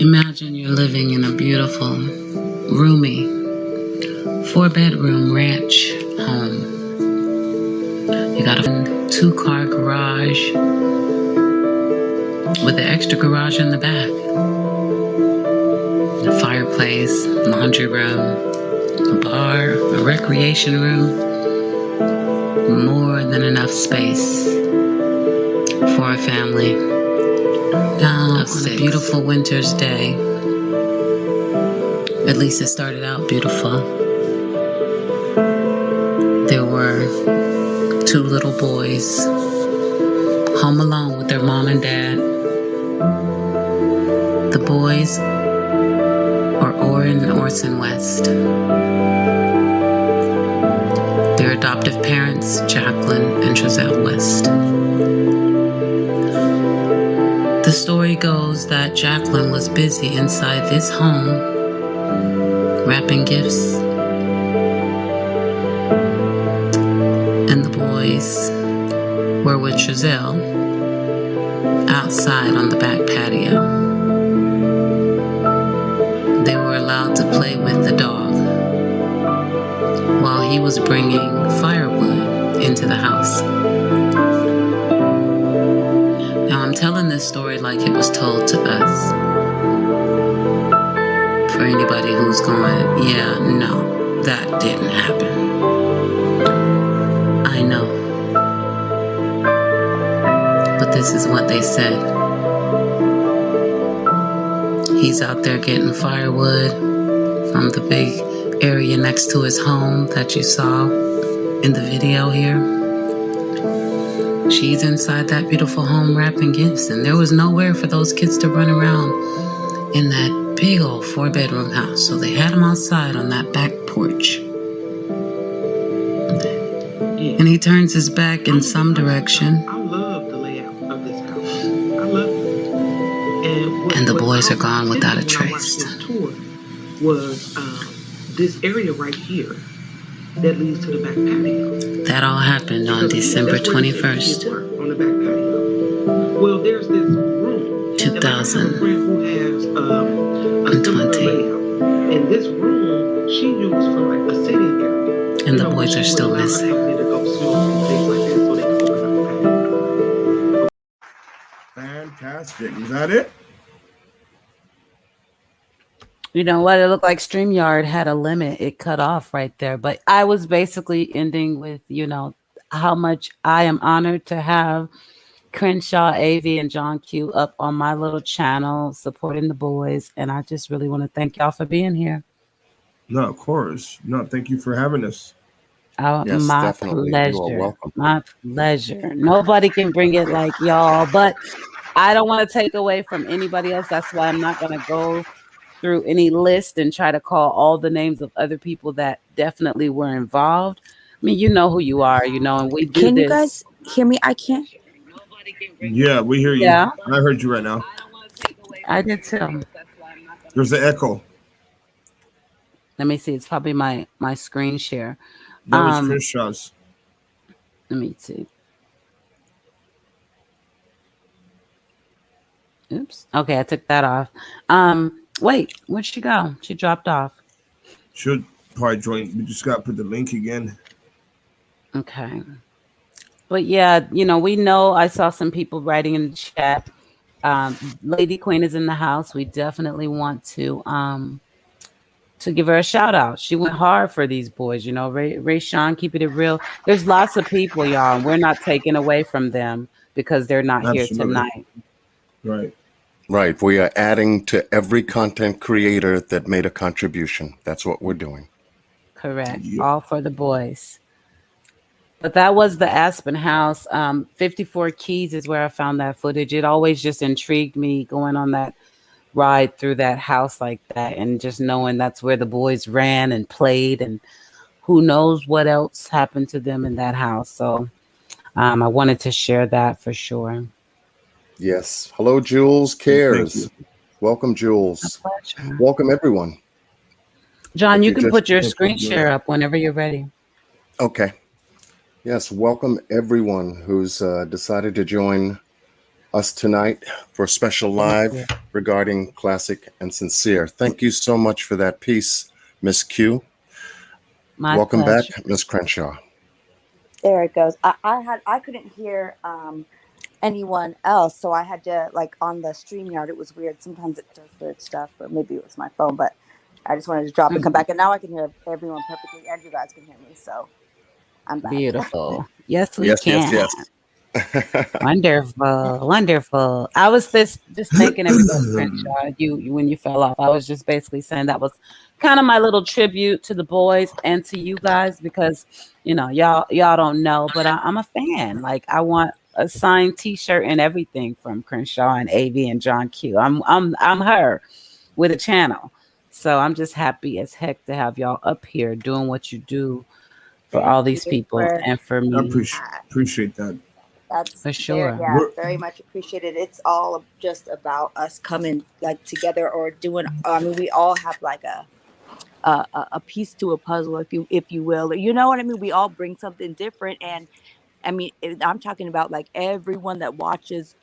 Imagine you're living in a beautiful, roomy, 4-bedroom ranch home. You got a 2-car garage with an extra garage in the back. A fireplace, laundry room, a bar, a recreation room. More than enough space for a family. Now, on a beautiful winter's day, at least it started out beautiful, there were 2 little boys home alone with their mom and dad. The boys are Orrin and Orson West. Their adoptive parents, Jacqueline and Giselle West. The story goes that Jacqueline was busy inside this home, wrapping gifts, and the boys were with Giselle outside on the back patio. They were allowed to play with the dog while he was bringing firewood into the house. Now I'm telling this story like it was told to us. For anybody who's going, yeah, no, that didn't happen. I know. But this is what they said. He's out there getting firewood from the big area next to his home that you saw in the video here. She's inside that beautiful home wrapping gifts, and there was nowhere for those kids to run around in that big old 4-bedroom house. So they had him outside on that back porch. And he turns his back in some direction. I love the layout of this house. I love it. And the boys are gone without a trace. This tour was this area right here that leads to the back patio. That all happened on December 21st, on the back patio. Well, there's this room 2020. And this room she used for like a sitting area. And the boys are still missing. Fantastic. Is that it? You know what? It looked like StreamYard had a limit. It cut off right there. But I was basically ending with, how much I am honored to have Crenshaw, AV, and John Q up on my little channel supporting the boys. And I just really want to thank y'all for being here. No, of course. No, thank you for having us. Yes, my definitely. Pleasure. You are welcome. My pleasure. Nobody can bring it like y'all, but I don't want to take away from anybody else. That's why I'm not going to go through any list and try to call all the names of other people that definitely were involved. I mean, you know who you are, and we do Can this. you guys hear me? I can't. Yeah, we hear you. Yeah. I heard you right now. I did too. There's an echo. Let me see. It's probably my screen share. That was Crensshaw's. Let me see. Oops. Okay, I took that off. Wait, where'd she go? She dropped off. Should probably join. We just got to put the link again. Okay. But yeah, we know I saw some people writing in the chat. Lady Queen is in the house. We definitely want to give her a shout out. She went hard for these boys, Ray Sean, keeping it real. There's lots of people, y'all, and we're not taking away from them because they're not here tonight. Right. We are adding to every content creator that made a contribution. That's what we're doing. Correct. Yeah. All for the boys. But that was the Aspen house. 54 Keys is where I found that footage. It always just intrigued me going on that ride through that house like that and just knowing that's where the boys ran and played and who knows what else happened to them in that house. So I wanted to share that for sure. Yes. Hello, Jules Cares. Welcome, Jules. Welcome, everyone. John, you can put your screen share up whenever you're ready. Okay. Yes. Welcome, everyone who's decided to join us tonight for a special live regarding Classic and Sincere. Thank you so much for that piece, Miss Q. My Welcome pleasure. back, Miss Crenshaw. There it goes. I couldn't hear anyone else, so I had to, like, on the StreamYard. It was weird. Sometimes it does weird stuff, or maybe it was my phone. But I just wanted to drop and come back, and now I can hear everyone perfectly, and you guys can hear me. So I'm back. Beautiful. Yes, we Yes, can. yes. Wonderful, wonderful. I was just thinking everything, Crenshaw. You when you fell off, I was just basically saying that was kind of my little tribute to the boys and to you guys, because y'all don't know, but I'm a fan. Like, I want a signed T-shirt and everything from Crenshaw and AV and John Q. I'm her with a channel, so I'm just happy as heck to have y'all up here doing what you do for all these people and for me. I appreciate that. That's for sure. Very much appreciated. It's all just about us coming, like, together, or doing. I mean, we all have like a piece to a puzzle, if you will. You know what I mean? We all bring something different, and I mean, I'm talking about, like, everyone that watches.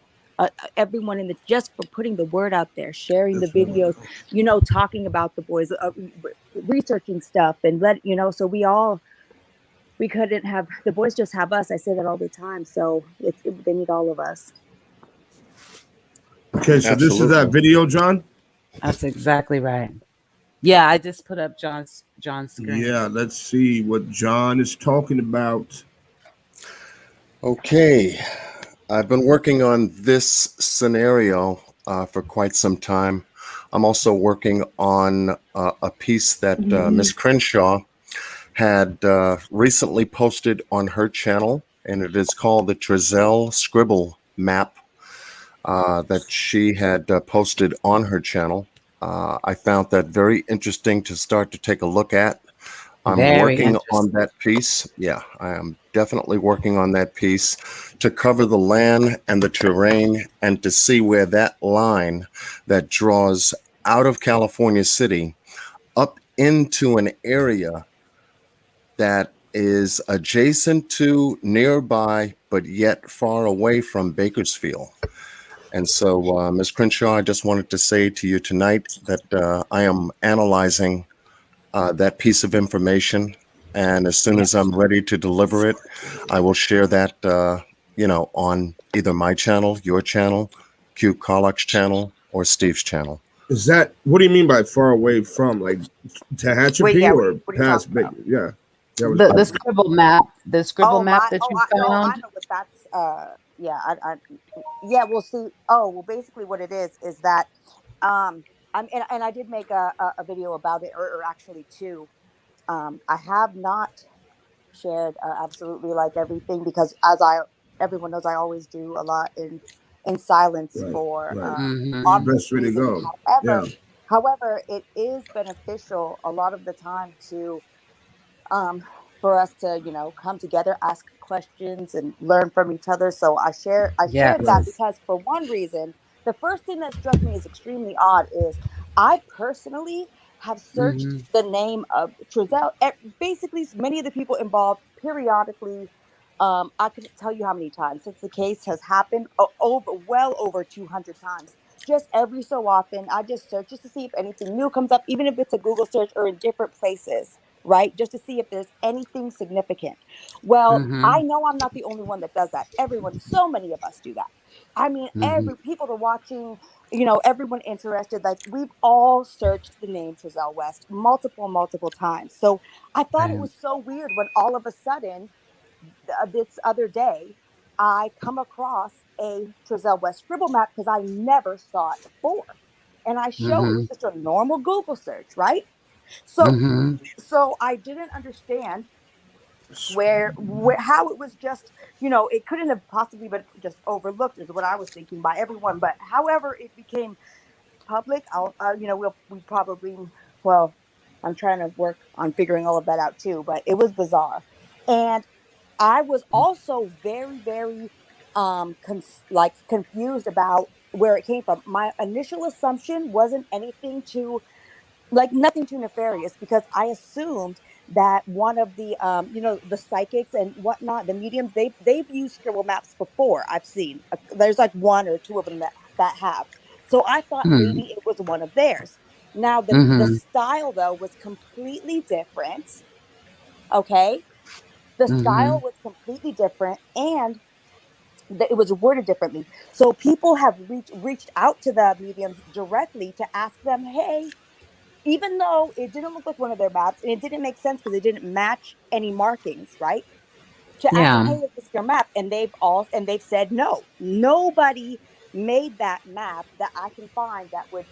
Everyone in the, just for putting the word out there, sharing the videos, talking about the boys, researching stuff, and so we couldn't have, the boys just have us. I say that all the time. So they need all of us. Okay, so This is that video, John? That's exactly right. Yeah, I just put up John's screen. Yeah, let's see what John is talking about. Okay. I've been working on this scenario for quite some time. I'm also working on a piece that Miss Crenshaw had recently posted on her channel, and it is called the Trezell Scribble map that she had posted on her channel. I found that very interesting to start to take a look at. I'm working on that piece. Yeah, I am definitely working on that piece to cover the land and the terrain, and to see where that line that draws out of California City up into an area that is adjacent to, nearby, but yet far away from Bakersfield. And so, Ms. Crenshaw, I just wanted to say to you tonight that I am analyzing that piece of information. And as soon as I'm ready to deliver it, I will share that, on either my channel, your channel, Q Carlock's channel, or Steve's channel. Is that, what do you mean by far away from? Like Tehachapi or past Baker? Yeah. The scribble map, map that you found. I know what that's. We'll see. Basically what it is that, and I did make a video about it, or actually two. I have not shared absolutely, like, everything, because everyone knows, I always do a lot in silence for best way to go. However, it is beneficial a lot of the time to for us to come together, ask questions, and learn from each other. So I shared that because, for one reason, the first thing that struck me as extremely odd is I personally have searched the name of Trezell. Basically, many of the people involved periodically. I couldn't tell you how many times since the case has happened. Well over 200 times. Just every so often, I just search just to see if anything new comes up, even if it's a Google search or in different places, right? Just to see if there's anything significant. Well, I know I'm not the only one that does that. So many of us do that. I mean, every people are watching, everyone interested. Like, we've all searched the name Trezell West multiple times. So I thought it was so weird when all of a sudden, this other day, I come across a Trezell West scribble map, because I never saw it before. And I showed it was just a normal Google search, right? So so I didn't understand where how it was just, it couldn't have possibly been just overlooked, is what I was thinking, by everyone. But however it became public, we probably, well, I'm trying to work on figuring all of that out too, but it was bizarre. And I was also very, very confused about where it came from. My initial assumption wasn't anything to like nothing too nefarious, because I assumed that one of the the psychics and whatnot, the mediums, they've used scribble maps before. I've seen there's like one or two of them that have. So I thought Hmm. maybe it was one of theirs. Now the Mm-hmm. style though was completely different. Okay, the Mm-hmm. style was completely different, and it was worded differently. So people have reached out to the mediums directly to ask them, hey, even though it didn't look like one of their maps and it didn't make sense because it didn't match any markings, right? To ask them, Yeah. hey, is this your map? And they've said no. Nobody made that map that I can find that would,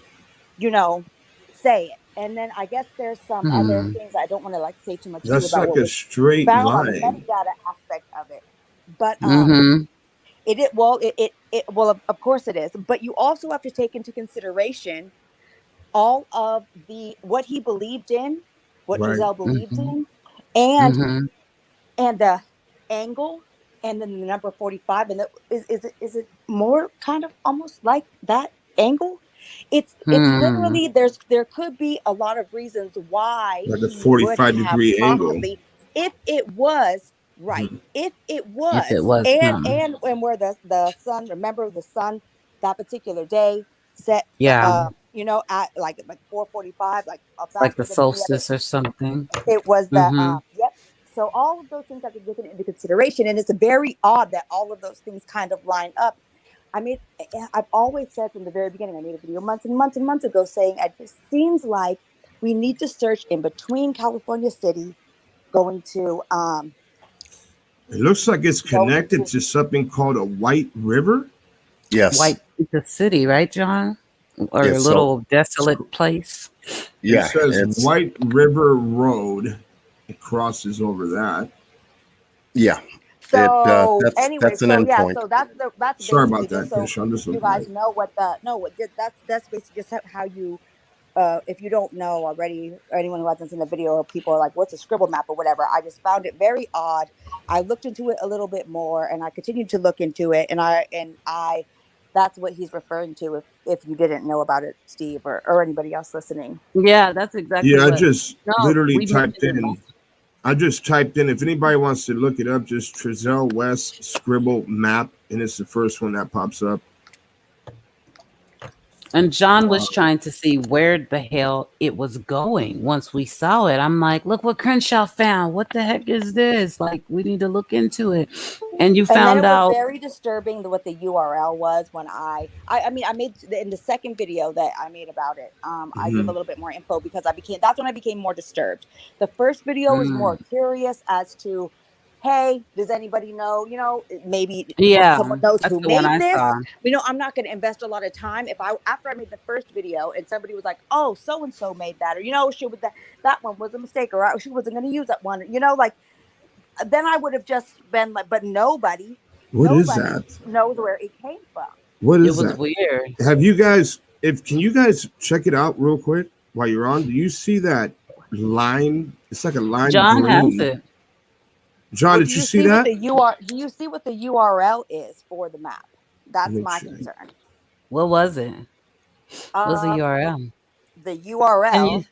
you know, say it. And then I guess there's some other Hmm. things I don't want to like say too much too That's about like what a was straight found on the line. metadata aspect of it. But Mm-hmm. well, of course it is. But you also have to take into consideration all of the what he believed in, what Right. Giselle believed Mm-hmm. in, and Mm-hmm. the angle, and then the number 45. And is it more kind of almost like that angle? It's Hmm. literally there could be a lot of reasons why Like a he would have 45-degree angle. possibly, if it was right, Mhm. if it If it was, was him. and where the sun, remember the sun that particular day set, Yeah. at like 4:45, like Like the faster than any other. solstice or something. It was the Mm-hmm. yep. So all of those things have to be taken into consideration, and it's very odd that all of those things kind of line up. I mean, I've always said from the very beginning. I made a video months and months and months ago saying it seems like we need to search in between California City, going to It looks like it's going connected to to something called a White River. Yes. White the city, right, John? Or a Yes. So, little desolate place. It yeah, says it's, White River Road. It crosses over that. yeah, so anyway, that's an so yeah, endpoint. so that's Sorry basically about just that, so Chris. I'm just you looking at guys it. know what the no what that's basically just how you if you don't know already, or anyone who hasn't seen the video, or people are like, what's a scribble map or whatever, I just found it very odd. I looked into it a little bit more, and I continued to look into it, and I that's what he's referring to, if you didn't know about it, Steve, or anybody else listening. Yeah, that's exactly Yeah, I what. just No, literally we typed mentioned it in. I just typed in. If anybody wants to look it up, just Trizell West Scribble map, and it's the first one that pops up. And John was Um, trying to see where the hell it was going. Once we saw it, I'm like, look what Crenshaw found. What the heck is this? Like, we need to look into it. And you And then found it was out. very disturbing what the URL was when I mean, I made in the second video that I made about it. I give a mhm. little bit more info because that's when I became more disturbed. The first video was more Mm, curious as to, hey, does anybody know? Maybe yeah, someone knows that's who the one made I this. saw. I'm not going to invest a lot of time if after I made the first video and somebody was like, oh, so and so made that, or she would that one was a mistake, or she wasn't going to use that one. Like then I would have just been like, but What is nobody that? knows where it came from. What It is was that? weird. Have you guys? If can you guys check it out real quick while you're on? Do you see that line? It's like a lime John has green. it. John, Well, did you see that? do you see what the URL is for the map? Let That's me my check. concern. What was it? What's the Um, URL? the Can you? URL,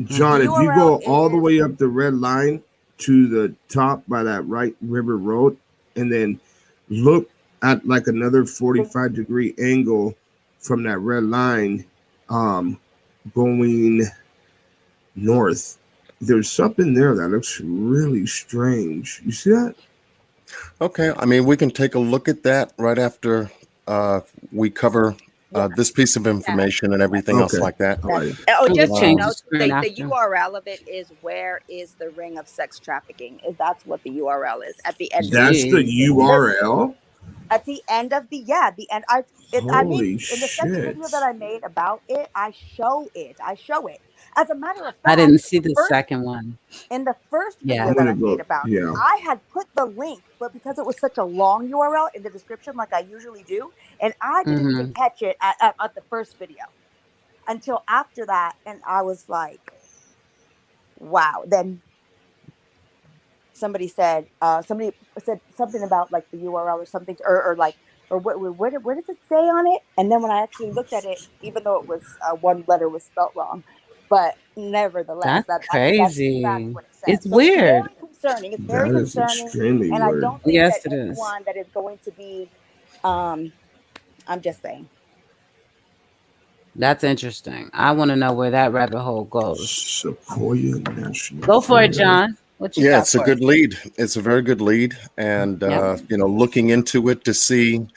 the John, Mhm. if you URL go all the is way up the red line to the top by that right river road, and then look at like another 45-degree angle from that red line, um, going north. There's something there that looks really strange. You see that? Okay, I mean, we can take a look at that right after we cover yeah, this piece of yeah. information and everything else Okay. like that. All right. Oh, And just just so you change Um, the know, screen the after. URL of it is where is the ring of sex trafficking? That's what the URL is at the end of the That's the Jeez. URL. at the end of the end. I made Holy in the second shit. video that I made about it, I show it. As a matter of I didn't fact, see the second one. in the first Yeah. video I'm that gonna I made go. about it, Yeah. I had put the link, but because it was such a long URL in the description, like I usually do, and I didn't even Mm-hmm. catch it at the first video until after that, and I was like, wow. Then somebody said something about like the URL or something, or like, or what does it say on it? And then when I actually looked at it, even though it was one letter was spelt wrong, But nevertheless, That's that's in fact crazy. what it says. It's So it's weird. very concerning. It's very That is concerning, extremely and I weird. don't think that Yes, it is. anyone that is going to be, um, I'm just saying. That's interesting. I want to know where that rabbit hole goes. Sequoia National Go for it, Forest. John. What you Yeah, got it's a for us? good lead. It's a very good lead. And, Yep. looking into it to see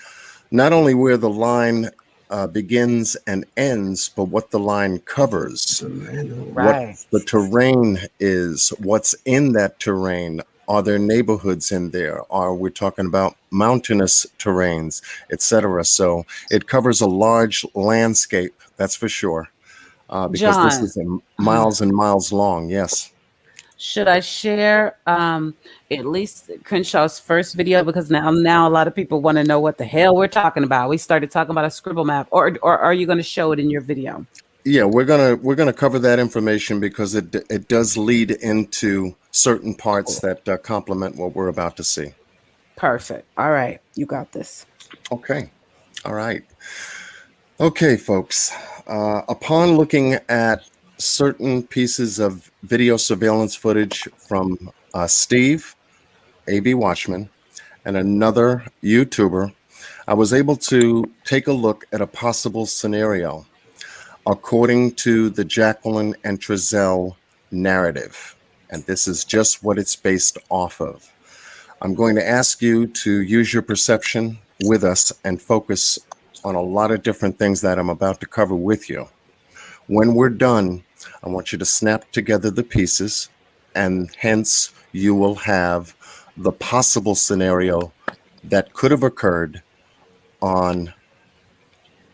not only where the line begins and ends, but what the line covers, what Right. the terrain is, what's in that terrain. Are there neighborhoods in there? Are we talking about mountainous terrains, etc.? So it covers a large landscape, that's for sure, because this John, is miles and miles long. Yes. should I share at least Crenshaw's first video, because now a lot of people want to know what the hell we're talking about. We started talking about a scribble map, or are you going to show it in your video? Yeah, we're gonna cover that information because it does lead into certain parts that complement what we're about to see. Perfect. All right, you got this. Okay. All right. Okay, folks. Upon looking at certain pieces of video surveillance footage from Steve, AB Watchman, and another YouTuber, I was able to take a look at a possible scenario according to the Jacqueline and Trezell narrative. And this is just what it's based off of. I'm going to ask you to use your perception with us and focus on a lot of different things that I'm about to cover with you. When we're done, I want you to snap together the pieces, and hence you will have the possible scenario that could have occurred in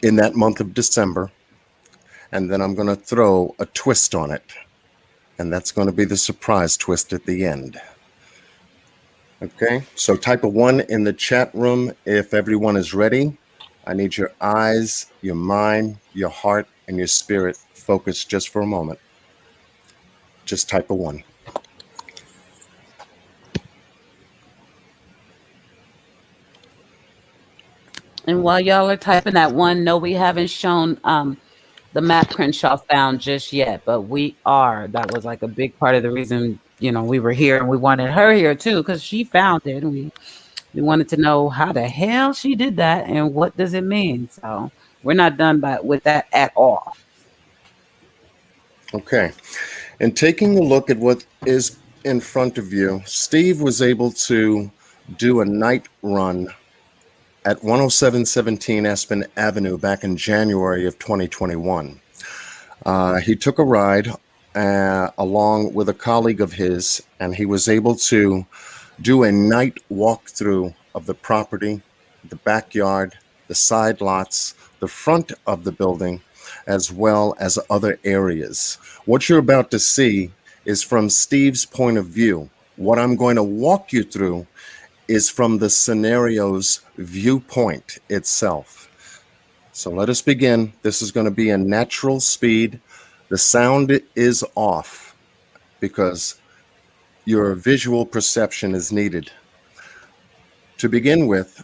that month of December. And then I'm going to throw a twist on it. And that's going to be the surprise twist at the end. Okay, so type a 1 in the chat room if everyone is ready. I need your eyes, your mind, your heart, and your spirit focused just for a moment. Just type a 1. And while y'all are typing that one, no, we haven't shown the map Crenshaw found just yet, but we are. That was like a big part of the reason, we were here, and we wanted her here too, because she found it, and we wanted to know how the hell she did that and what does it mean. So we're not done with that at all. Okay, and taking a look at what is in front of you, Steve was able to do a night run at 10717 Aspen Avenue back in January of 2021. He took a ride along with a colleague of his, and he was able to do a night walkthrough of the property, the backyard, the side lots, the front of the building, as well as other areas. What you're about to see is from Steve's point of view. What I'm going to walk you through is from the scenario's viewpoint itself. So let us begin. This is going to be a natural speed. The sound is off because your visual perception is needed. To begin with,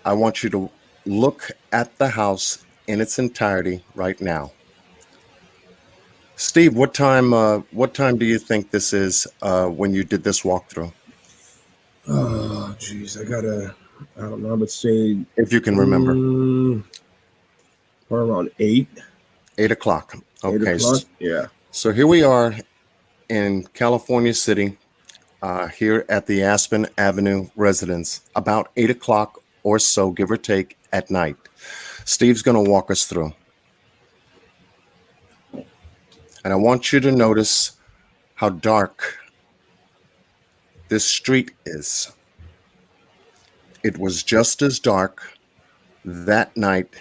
I want you to look at the house in its entirety right now. Steve, what time do you think this is when you did this walkthrough? Oh, geez, I don't know, I would say, if you can remember. Or around 8. 8 o'clock. Okay. 8 o'clock? Yeah. So here we are in California City, here at the Aspen Avenue residence, about 8 o'clock or so, give or take, at night. Steve's going to walk us through. And I want you to notice how dark this street is. It was just as dark that night,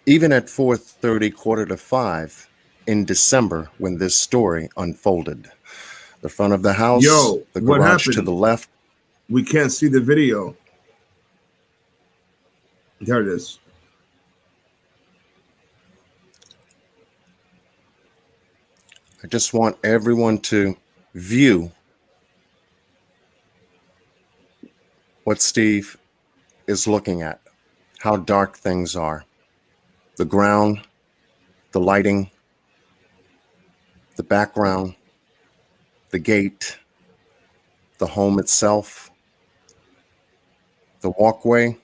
even at 4:30, 4:45 in December when this story unfolded. The front of the house, the garage to the left. We can't see the video. There it is. I just want everyone to view what Steve is looking at, how dark things are, the ground, the lighting, the background, the gate, the home itself, the walkway,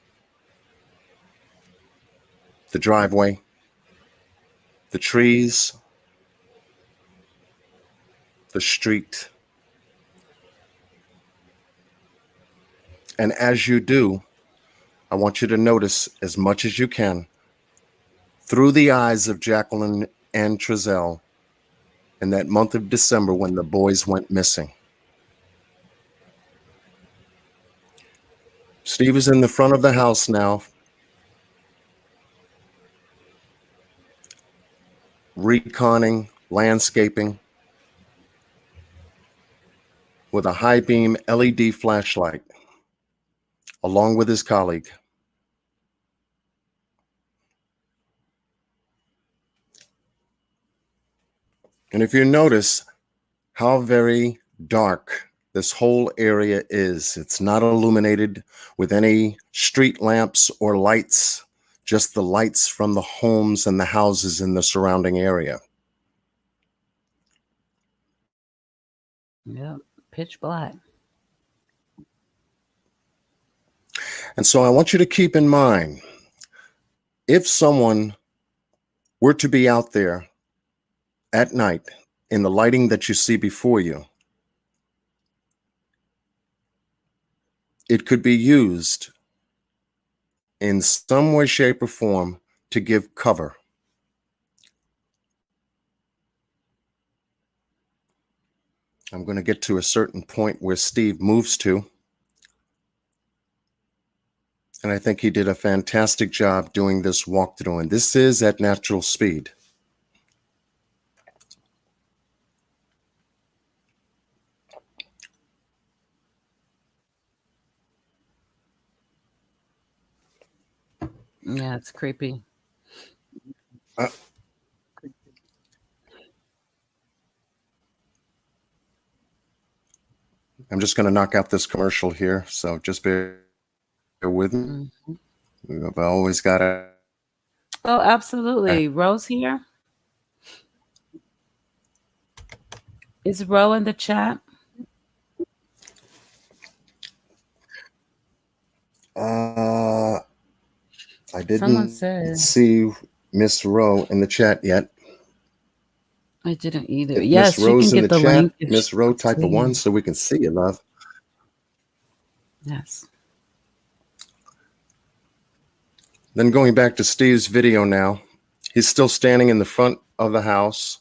the driveway, the trees, the street. And as you do, I want you to notice as much as you can through the eyes of Jacqueline and Trezell in that month of December when the boys went missing. Steve is in the front of the house now, reconning, landscaping, with a high beam LED flashlight, along with his colleague. And if you notice how very dark this whole area is, it's not illuminated with any street lamps or lights, just the lights from the homes and the houses in the surrounding area. Yep, pitch black. And so I want you to keep in mind, if someone were to be out there at night in the lighting that you see before you, it could be used in some way, shape, or form to give cover. I'm going to get to a certain point where Steve moves to. And I think he did a fantastic job doing this walkthrough. And this is at natural speed. Yeah, it's creepy. I'm just going to knock out this commercial here. So just bear with me. Mm-hmm. I've always got to. Oh, absolutely. Rose here. Is Ro in the chat? I didn't see Miss Rowe in the chat yet. I didn't either. If yes, Miss Rowe's she can in get the chat, link. Miss Rowe, type a 1 so we can see you, love. Yes. Then going back to Steve's video now, he's still standing in the front of the house.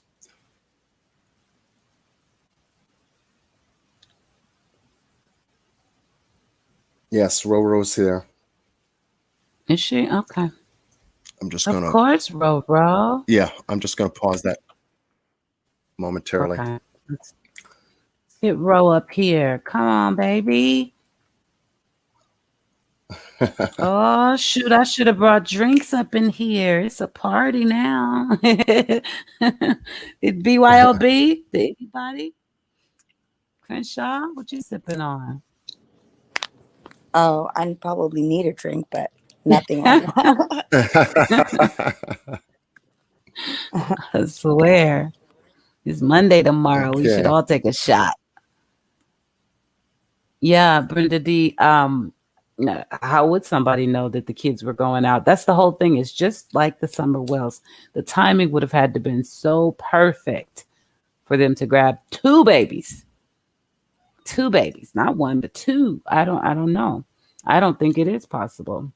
Yes, Ro's here. Is she? Okay. I'm just going to. Of course, Ro. Yeah, I'm just going to pause that momentarily. Okay. Let's get Ro up here. Come on, baby. Oh, shoot. I should have brought drinks up in here. It's a party now. It BYOB? Did anybody? Crenshaw, what you sipping on? Oh, I probably need a drink, but nothing right now. I swear. It's Monday tomorrow. Okay. We should all take a shot. Yeah, Brenda D. How would somebody know that the kids were going out? That's the whole thing. It's just like the summer wells. The timing would have had to been so perfect for them to grab two babies, not one, but two. I don't know. I don't think it is possible.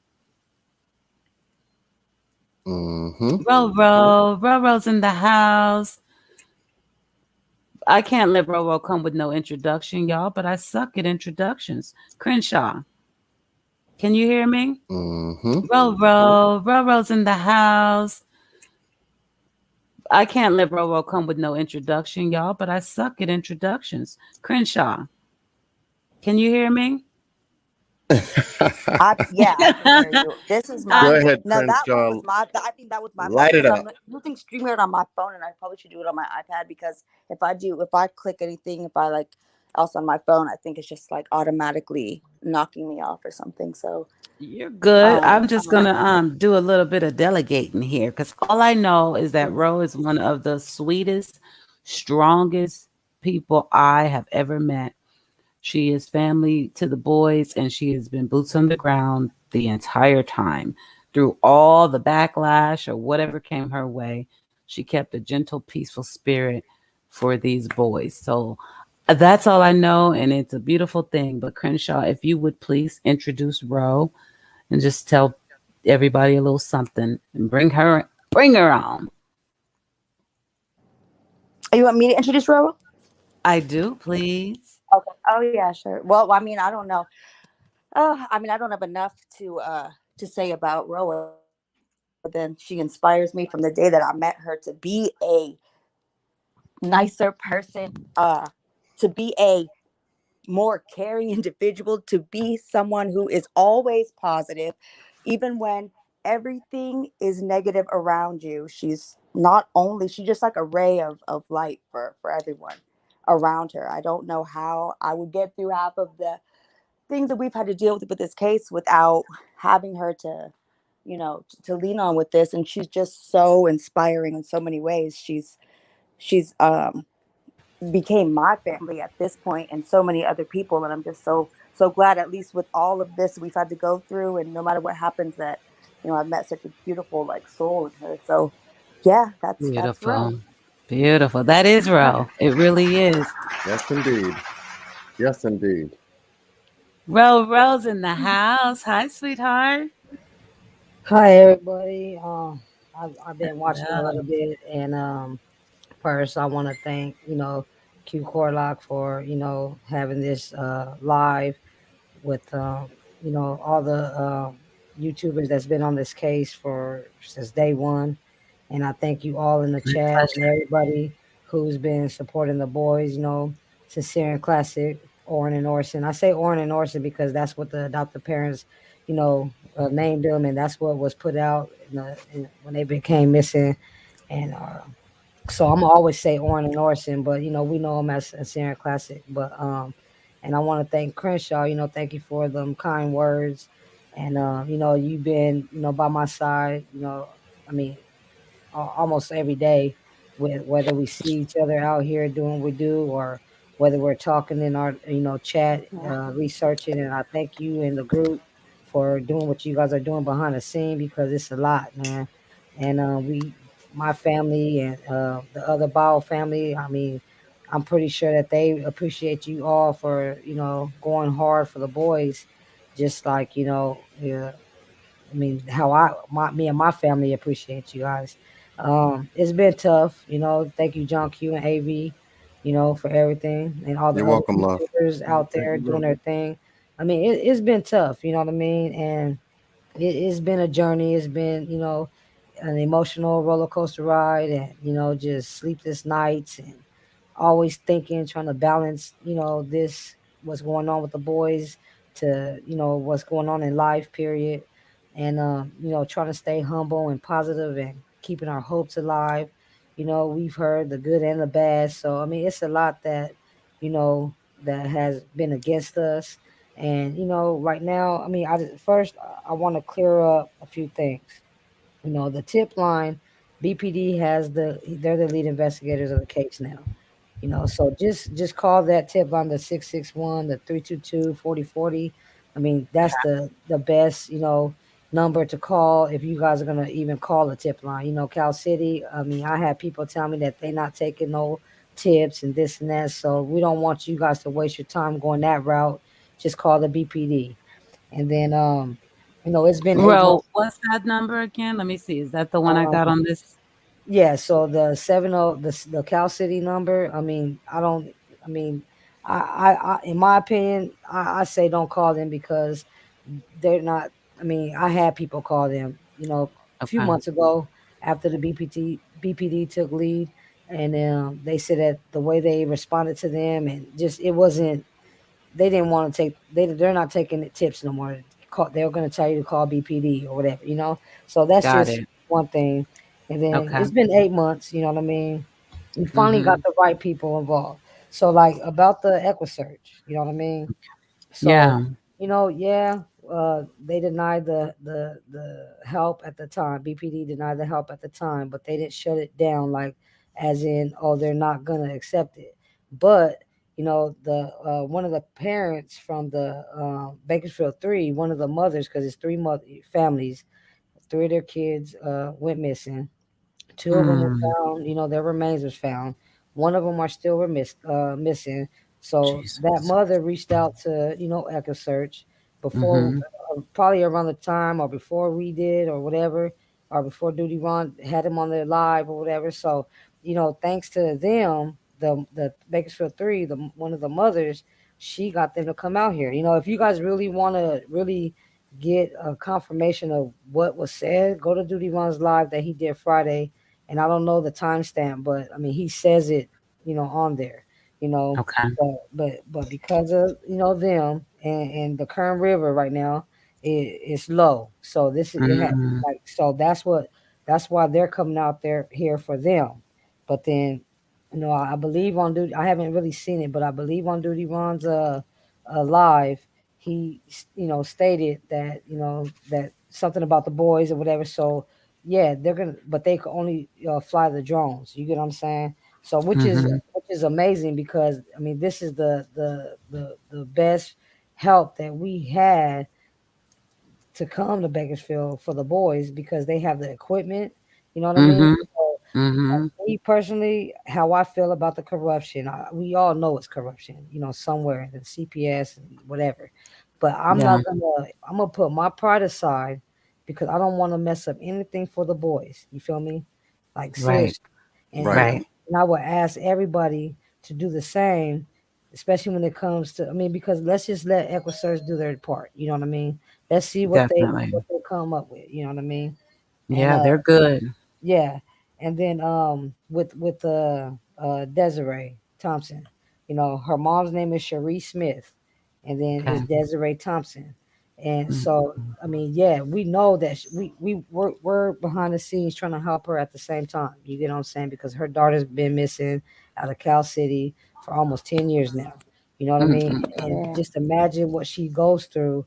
Mm-hmm. Ro's in the house. I can't let Ro come with no introduction, y'all, but I suck at introductions. Crenshaw, can you hear me? Mm-hmm. Ro's in the house. I can't let Ro come with no introduction, y'all, but I suck at introductions. Crenshaw, can you hear me? I can hear you. This is my. Go ahead, no, Crenshaw. that was my. I think that was my. Light it up. I'm using StreamYard on my phone, and I probably should do it on my iPad because if I click anything, if I like else on my phone, I think it's just like automatically knocking me off or something. So you're good. I'm just gonna do a little bit of delegating here because all I know is that Ro is one of the sweetest, strongest people I have ever met. She is family to the boys, and she has been boots on the ground the entire time. Through all the backlash or whatever came her way, she kept a gentle, peaceful spirit for these boys. So that's all I know, and it's a beautiful thing. But Crenshaw, if you would please introduce Ro and just tell everybody a little something and bring her on. You want me to introduce Roro? I do, please. Okay. Oh yeah, sure. Well, I mean, I don't know. I mean, I don't have enough to say about Roro. Then she inspires me from the day that I met her to be a nicer person, to be a more caring individual, to be someone who is always positive, even when everything is negative around you. She's just like a ray of light for everyone around her. I don't know how I would get through half of the things that we've had to deal with this case without having her to, to lean on with this. And she's just so inspiring in so many ways. She's became my family at this point, and so many other people, and I'm just so glad, at least with all of this we've had to go through, and no matter what happens, that I've met such a beautiful like soul in her. So yeah, that's Ro. Beautiful. Beautiful. That is Ro. It really is. Yes, indeed. Yes, indeed. Ro's in the house. Hi, sweetheart. Hi everybody. I've been watching a little Hello. bit, and first I want to thank Q Corlock for having this live with all the YouTubers that's been on this case for since day one, and I thank you all in the My chat and pleasure. everybody who's been supporting the boys. Sincere and Classic, Oren and Orson. I say Oren and Orson because that's what the adoptive parents, named them, and that's what was put out when they became missing. And so I'm gonna always say Oren and Orson, but we know him as Sincere and Classic. But and I want to thank Crenshaw. Thank you for them kind words, and you've been by my side. I mean almost every day, with whether we see each other out here doing what we do, or whether we're talking in our chat, researching. And I thank you and the group for doing what you guys are doing behind the scene, because it's a lot, man. And my family and the other Bao family, I mean, I'm pretty sure that they appreciate you all for going hard for the boys, just like yeah, I mean, how me and my family appreciate you guys. It's been tough, Thank you, John Q and AV, for everything, and all the You're other welcome, love. YouTubers out Thank there you, doing bro. their thing. I mean, it's been tough, you know what I mean, and it's been a journey. It's been, an emotional roller coaster ride, and just sleepless nights, and always thinking, trying to balance, this what's going on with the boys to what's going on in life, period. And trying to stay humble and positive and keeping our hopes alive. We've heard the good and the bad, so I mean it's a lot that you know that has been against us. And right now, I mean, first I want to clear up a few things. The tip line, BPD has they're the lead investigators of the case now. So just call that tip on the 661, the 322-4040. I mean, that's the best, number to call if you guys are gonna even call a tip line. Cal City, I mean, I had people tell me that they're not taking no tips and this and that. So we don't want you guys to waste your time going that route. Just call the BPD. And then it's been 8 months. What's that number again? Let me see. Is that the one I Um, got on this? Yeah, so the 70, the Cal City number. I mean, I don't. I mean, in my opinion, I say don't call them because they're not. I mean, I had people call them. A few Okay. months ago after the BPD took lead, and they said that the way they responded to them, and just it wasn't. They didn't want to take. They're not taking the tips no more. They were going to tell you to call BPD or whatever. So that's Got just it. one thing. And then Okay. it's been 8 months. You know what I mean? We finally got Mm-hmm. the right people involved. So like about the search, you know what I mean? So, Yeah. yeah, they denied the help at the time. BPD denied the help at the time, but they didn't shut it down like as in, oh, they're not gonna accept it. But the one of the parents from the Bakersfield 3, one of the mothers, because it's three families, three of their kids went missing. Two of them were Mm. found, their remains was found. One of them are still missing. So that Jesus. mother reached out to, EchoSearch before, Mm-hmm. probably around the time or before we did or whatever, or before Duty Ron had him on their live or whatever. So, thanks to them, the Bakersfield 3, the one of the mothers, she got them to come out here. If you guys really want to really get a confirmation of what was said, go to Duty Ron's live that he did Friday, and I don't know the timestamp, but I mean he says it, on there, you know. Okay. But because of them and the current river right now, it's low. So this is Mm. like, so that's why they're coming out there here for them. But then, I believe on Duty. I haven't really seen it, but I believe on Duty Ron's live, he stated that that something about the boys or whatever. So yeah, they're gonna, but they could only fly the drones. You get what I'm saying? So Mm-hmm. which is amazing, because I mean this is the best help that we had to come to Bakersfield for the boys, because they have the equipment. You know what I mean? Mm-hmm. So, Mm-hmm. me personally, how I feel about the corruption, we all know it's corruption, somewhere in the CPS and whatever. But Yeah. I'm gonna put my pride aside, because I don't want to mess up anything for the boys. You feel me? Like Right. seriously. And, Right. and, Right. and I would ask everybody to do the same, especially when it comes to, I mean, because let's just let EquiSearch do their part. You know what I mean? Let's see Definitely. what they come up with. You know what I mean? And Yeah, they're good. yeah, and then with Desiree Thompson, her mom's name is Cherie Smith, and then it's Okay. Desiree Thompson. And so Mm-hmm. I mean, yeah, we know that we're behind the scenes trying to help her at the same time. You get what I'm saying? Because her daughter's been missing out of Cal City for almost 10 years now. You know what I mean? And Mm-hmm. just imagine what she goes through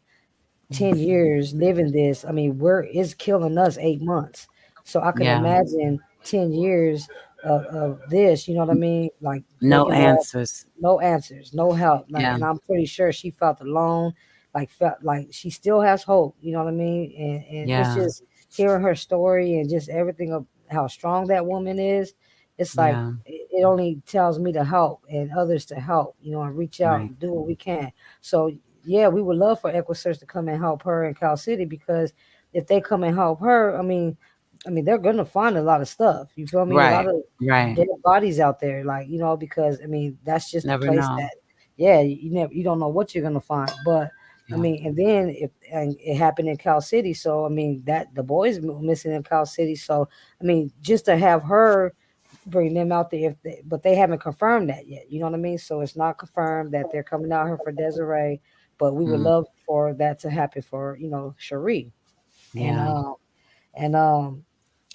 10 years living this. I mean, it's killing us 8 months. So I can Yeah. imagine 10 years of this, you know what I mean? Like No waking up, answers. no answers, no help. Like, Yeah. and I'm pretty sure she felt alone, like felt like she still has hope, you know what I mean? And it's Yeah. just hearing her story and just everything of how strong that woman is. It's like Yeah. it only tells me to help and others to help, and reach out Right. and do what we can. So yeah, we would love for EquiSearch to come and help her in Cal City, because if they come and help her, I mean they're gonna find a lot of stuff. You feel me? A lot Right. of Right. dead bodies out there, like because I mean that's just the Never place know. that, yeah, you don't know what you're gonna find. But I Yeah. mean, and then and it happened in Cal City, so I mean that the boys missing in Cal City, so I mean just to have her bring them out there, but they haven't confirmed that yet. You know what I mean? So it's not confirmed that they're coming out here for Desiree, but we would Mm. love for that to happen for Cherie. And Yeah. and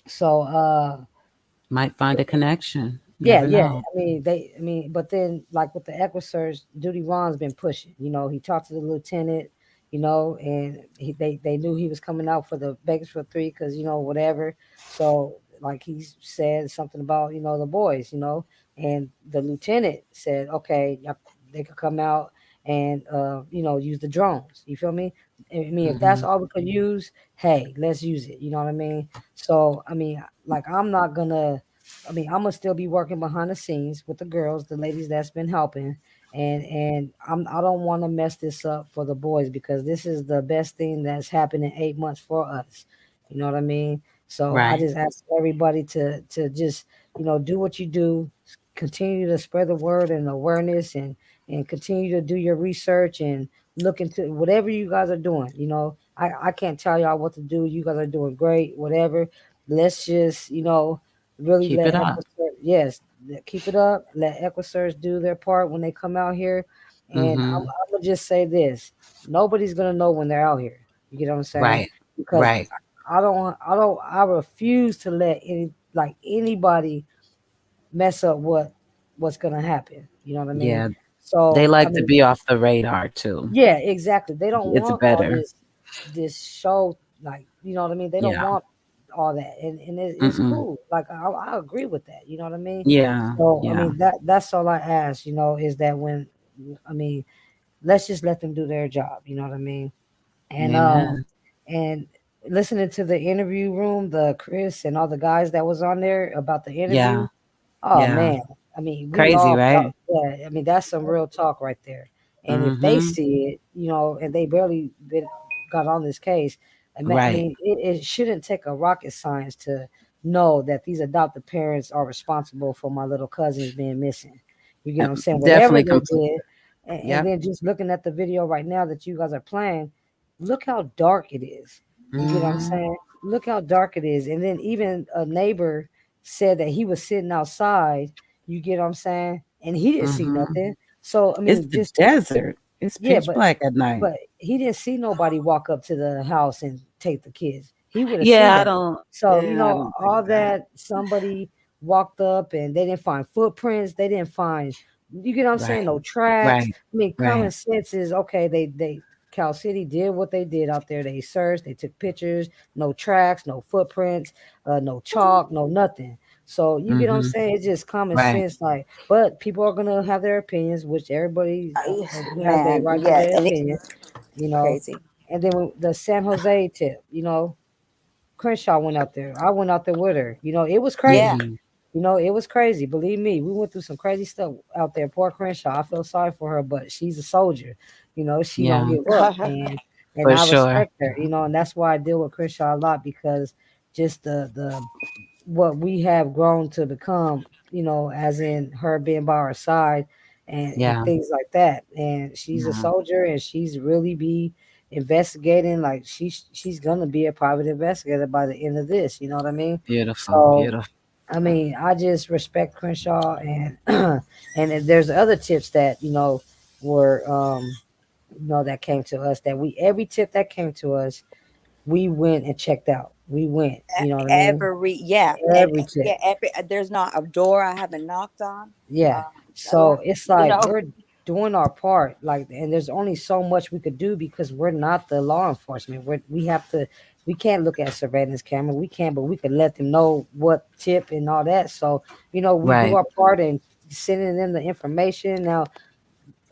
so Might find a connection. yeah, Never yeah. know. But then like with the EquiSearch, Duty Ron's been pushing. He talked to the lieutenant, and they knew he was coming out for the Bakersfield 3, because whatever. So like he said something about the boys, and the lieutenant said, okay, they could come out and use the drones. You feel me? I mean, if that's Mm-hmm. all we could use, hey, let's use it. You know what I mean? So I mean, like I'm not gonna. I mean, I'm gonna still be working behind the scenes with the girls, the ladies that's been helping, and I don't want to mess this up for the boys, because this is the best thing that's happened in 8 months for us. You know what I mean? So I Right. just ask everybody to just do what you do, continue to spread the word and awareness, and continue to do your research and look into whatever you guys are doing. I can't tell y'all what to do. You guys are doing great. Whatever. Let's just really Keep it let up. EquiSearch, yes, keep it up. Let EquiSearch do their part when they come out here. And Mm-hmm. I'm gonna just say this: nobody's gonna know when they're out here. You get what I'm saying? Right. Because Right. I refuse to let anybody mess up what's gonna happen. You know what I mean? Yeah. They So I like to mean, be off the radar too. yeah, exactly. They don't It's want all better. this show, like, you know what I mean? They don't Yeah. want all that, and it's cool. Like I agree with that. You know what I mean? Yeah. So I Yeah. mean that's all I ask. Is that when I mean, let's just let them do their job. You know what I mean? And Amen. and listening to the interview room, the Chris and all the guys that was on there about the interview. Yeah. Oh Yeah. man, I mean, we Crazy, all right? felt, yeah. I mean, that's some real talk right there. And if they Mm-hmm. see it, and they barely got on this case, I Right. mean, it shouldn't take a rocket science to know that these adoptive parents are responsible for my little cousins being missing. You get what I'm saying? Whatever Definitely they complete. did, and Yep. then just looking at the video right now that you guys are playing, look how dark it is. You get what I'm Mm-hmm. saying? Look how dark it is. And then even a neighbor said that he was sitting outside. You get what I'm saying? And he didn't see Mm-hmm. nothing. So I It's mean, the just desert. It's yeah, pitch black at night. but he didn't see nobody walk up to the house and take the kids. He would have seen Yeah, I that. don't. So Yeah, I don't think all that. that somebody walked up and they didn't find footprints. They didn't find. You get what I'm saying? Right. No tracks. Right. I mean, common Right. sense is okay. They Cal City did what they did out there. They searched. They took pictures. No tracks. No footprints. No chalk. No nothing. So you get what I'm Mm-hmm. saying? It's just common Right. sense. Like, but people are gonna have their opinions, which everybody has their Man, right to yeah, their and opinion. You know, crazy. and then the San Jose tip, Crenshaw went out there. I went out there with her. It was Yeah. crazy. It was crazy. Believe me, we went through some crazy stuff out there. Poor Crenshaw. I feel sorry for her, but she's a soldier. She don't Yeah, give up, and for I sure. respect her. And that's why I deal with Crenshaw a lot because just the what we have grown to become. As in her being by our side, and Yeah. things like that. And she's a Yeah. soldier, and she's really be investigating. Like she's gonna be a private investigator by the end of this. You know what I mean? Beautiful. So Beautiful. I mean, I just respect Crenshaw, and and then there's other tips that were that came to us, that we every tip that came to us, we went and checked out. We went, you know what I mean? Yeah, and Every tip. yeah, there's not a door I haven't knocked on. Yeah. Um, So it's like you know, we're doing our part, like, and there's only so much we could do because we're not the law enforcement. We can't look at surveillance camera. We can't, but we could let them know what tip and all that. So, we do Right. our part in sending them the information. Now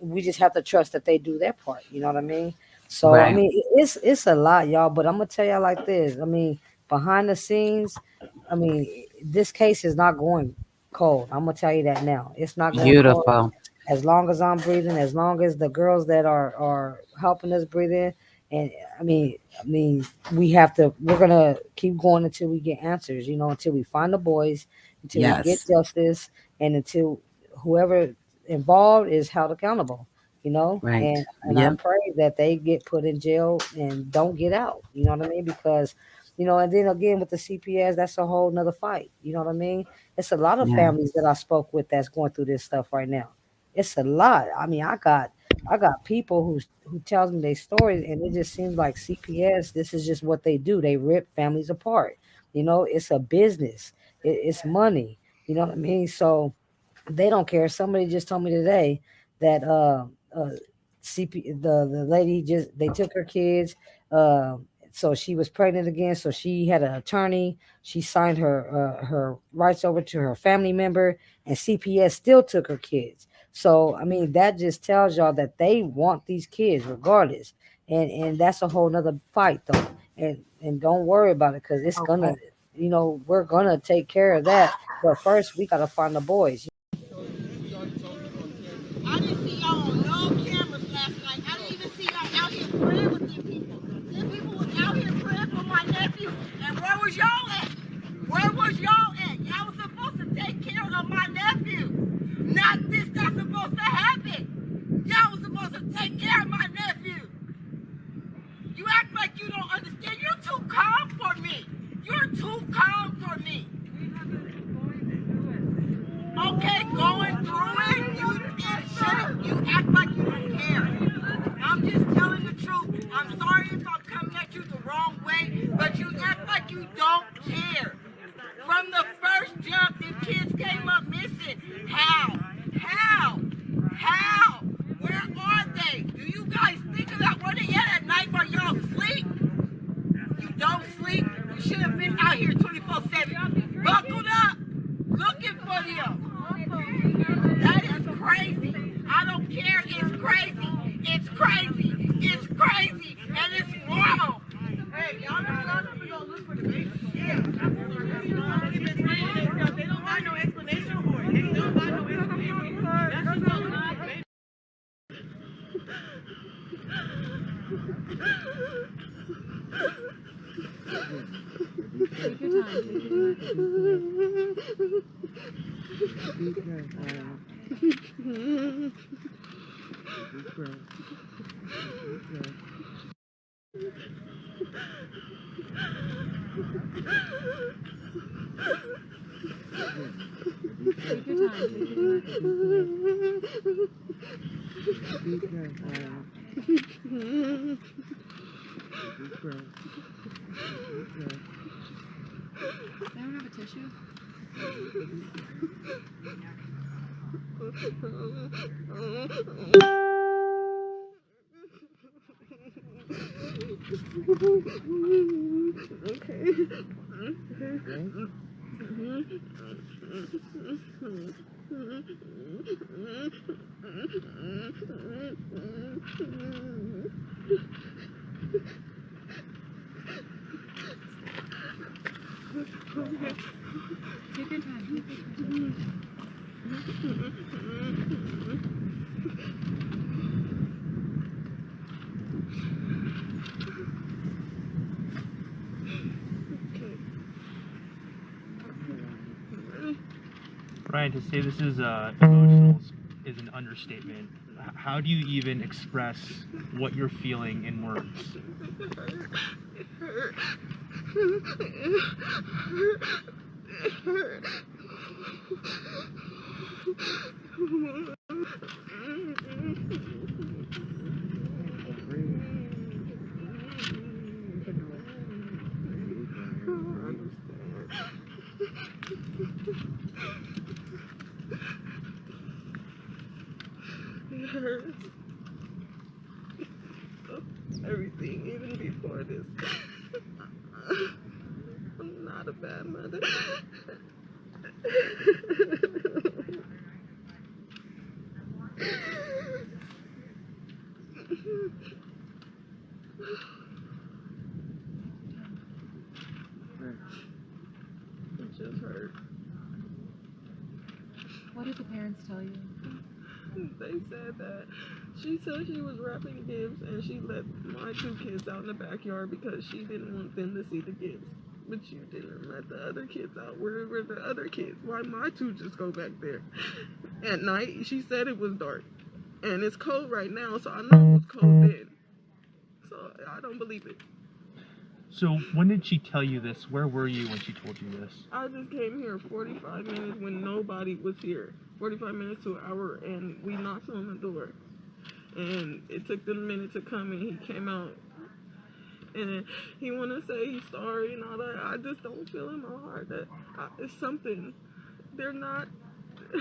we just have to trust that they do their part. You know what I mean? So I Right. mean, it's a lot, y'all. But I'm gonna tell y'all like this. I mean, behind the scenes, I mean, this case is not going cold. I'm gonna tell you that now. It's not going cold. Beautiful. As long as I'm breathing, as long as the girls that are helping us breathe in, and I mean, we're gonna keep going until we get answers. Until we find the boys, until we get Yes. justice, and until whoever involved is held accountable. Right. And I Yep. pray that they get put in jail and don't get out. You know what I mean? Because and then again with the CPS, that's a whole nother fight. You know what I mean? It's a lot of Yeah. families that I spoke with that's going through this stuff right now. It's a lot. I mean, I got people who tells me their stories, and it just seems like CPS. This is just what they do. They rip families apart. It's a business. It's money. You know what I mean? So they don't care. Somebody just told me today that the lady just they took her kids. So she was pregnant again. So she had an attorney. She signed her rights over to her family member, and CPS still took her kids. So I mean, that just tells y'all that they want these kids regardless, and that's a whole nother fight though. And don't worry about it because it's gonna, we're gonna take care of that. But first, we gotta find the boys. I didn't see y'all on no cameras last night. I didn't even see y'all out here praying with them people. Them people was out here praying for my nephew. And where was y'all at? Where was y'all at? Y'all was supposed to take care of my nephew. Not this that's supposed to happen. Y'all was supposed to take care of my nephew. You act like you don't understand. You're too calm for me. You're too calm for me. Okay, going through it, you act like you don't care. I'm just telling the truth. I'm sorry if I'm coming at you the wrong way, but you act like you don't care. From the first jump, the kids came up missing. How? Where are they? Do you guys think of that? Where they at night while y'all sleep? You don't sleep? You should have been out here Take your time. Anyone have a tissue? Take your time. Ryan, to say this is emotional is an understatement. How do you even express what you're feeling in words? It hurts. Everything, even before this. I'm not a bad mother. It just hurt. What did the parents tell you? They said that she said she was wrapping gifts and she let my 2 kids out in the backyard because she didn't want them to see the gifts. But you didn't let the other kids out. Where were the other kids? Why my 2 just go back there? At night, she said it was dark. And it's cold right now, so I know it was cold then. So I don't believe it. So when did she tell you this? Where were you when she told you this? I just came here 45 minutes when nobody was here. 45 minutes to an hour, and we knocked on the door. And it took them a minute to come, and he came out. And he want to say he's sorry and all that. I just don't feel in my heart that it's something. They're not. Do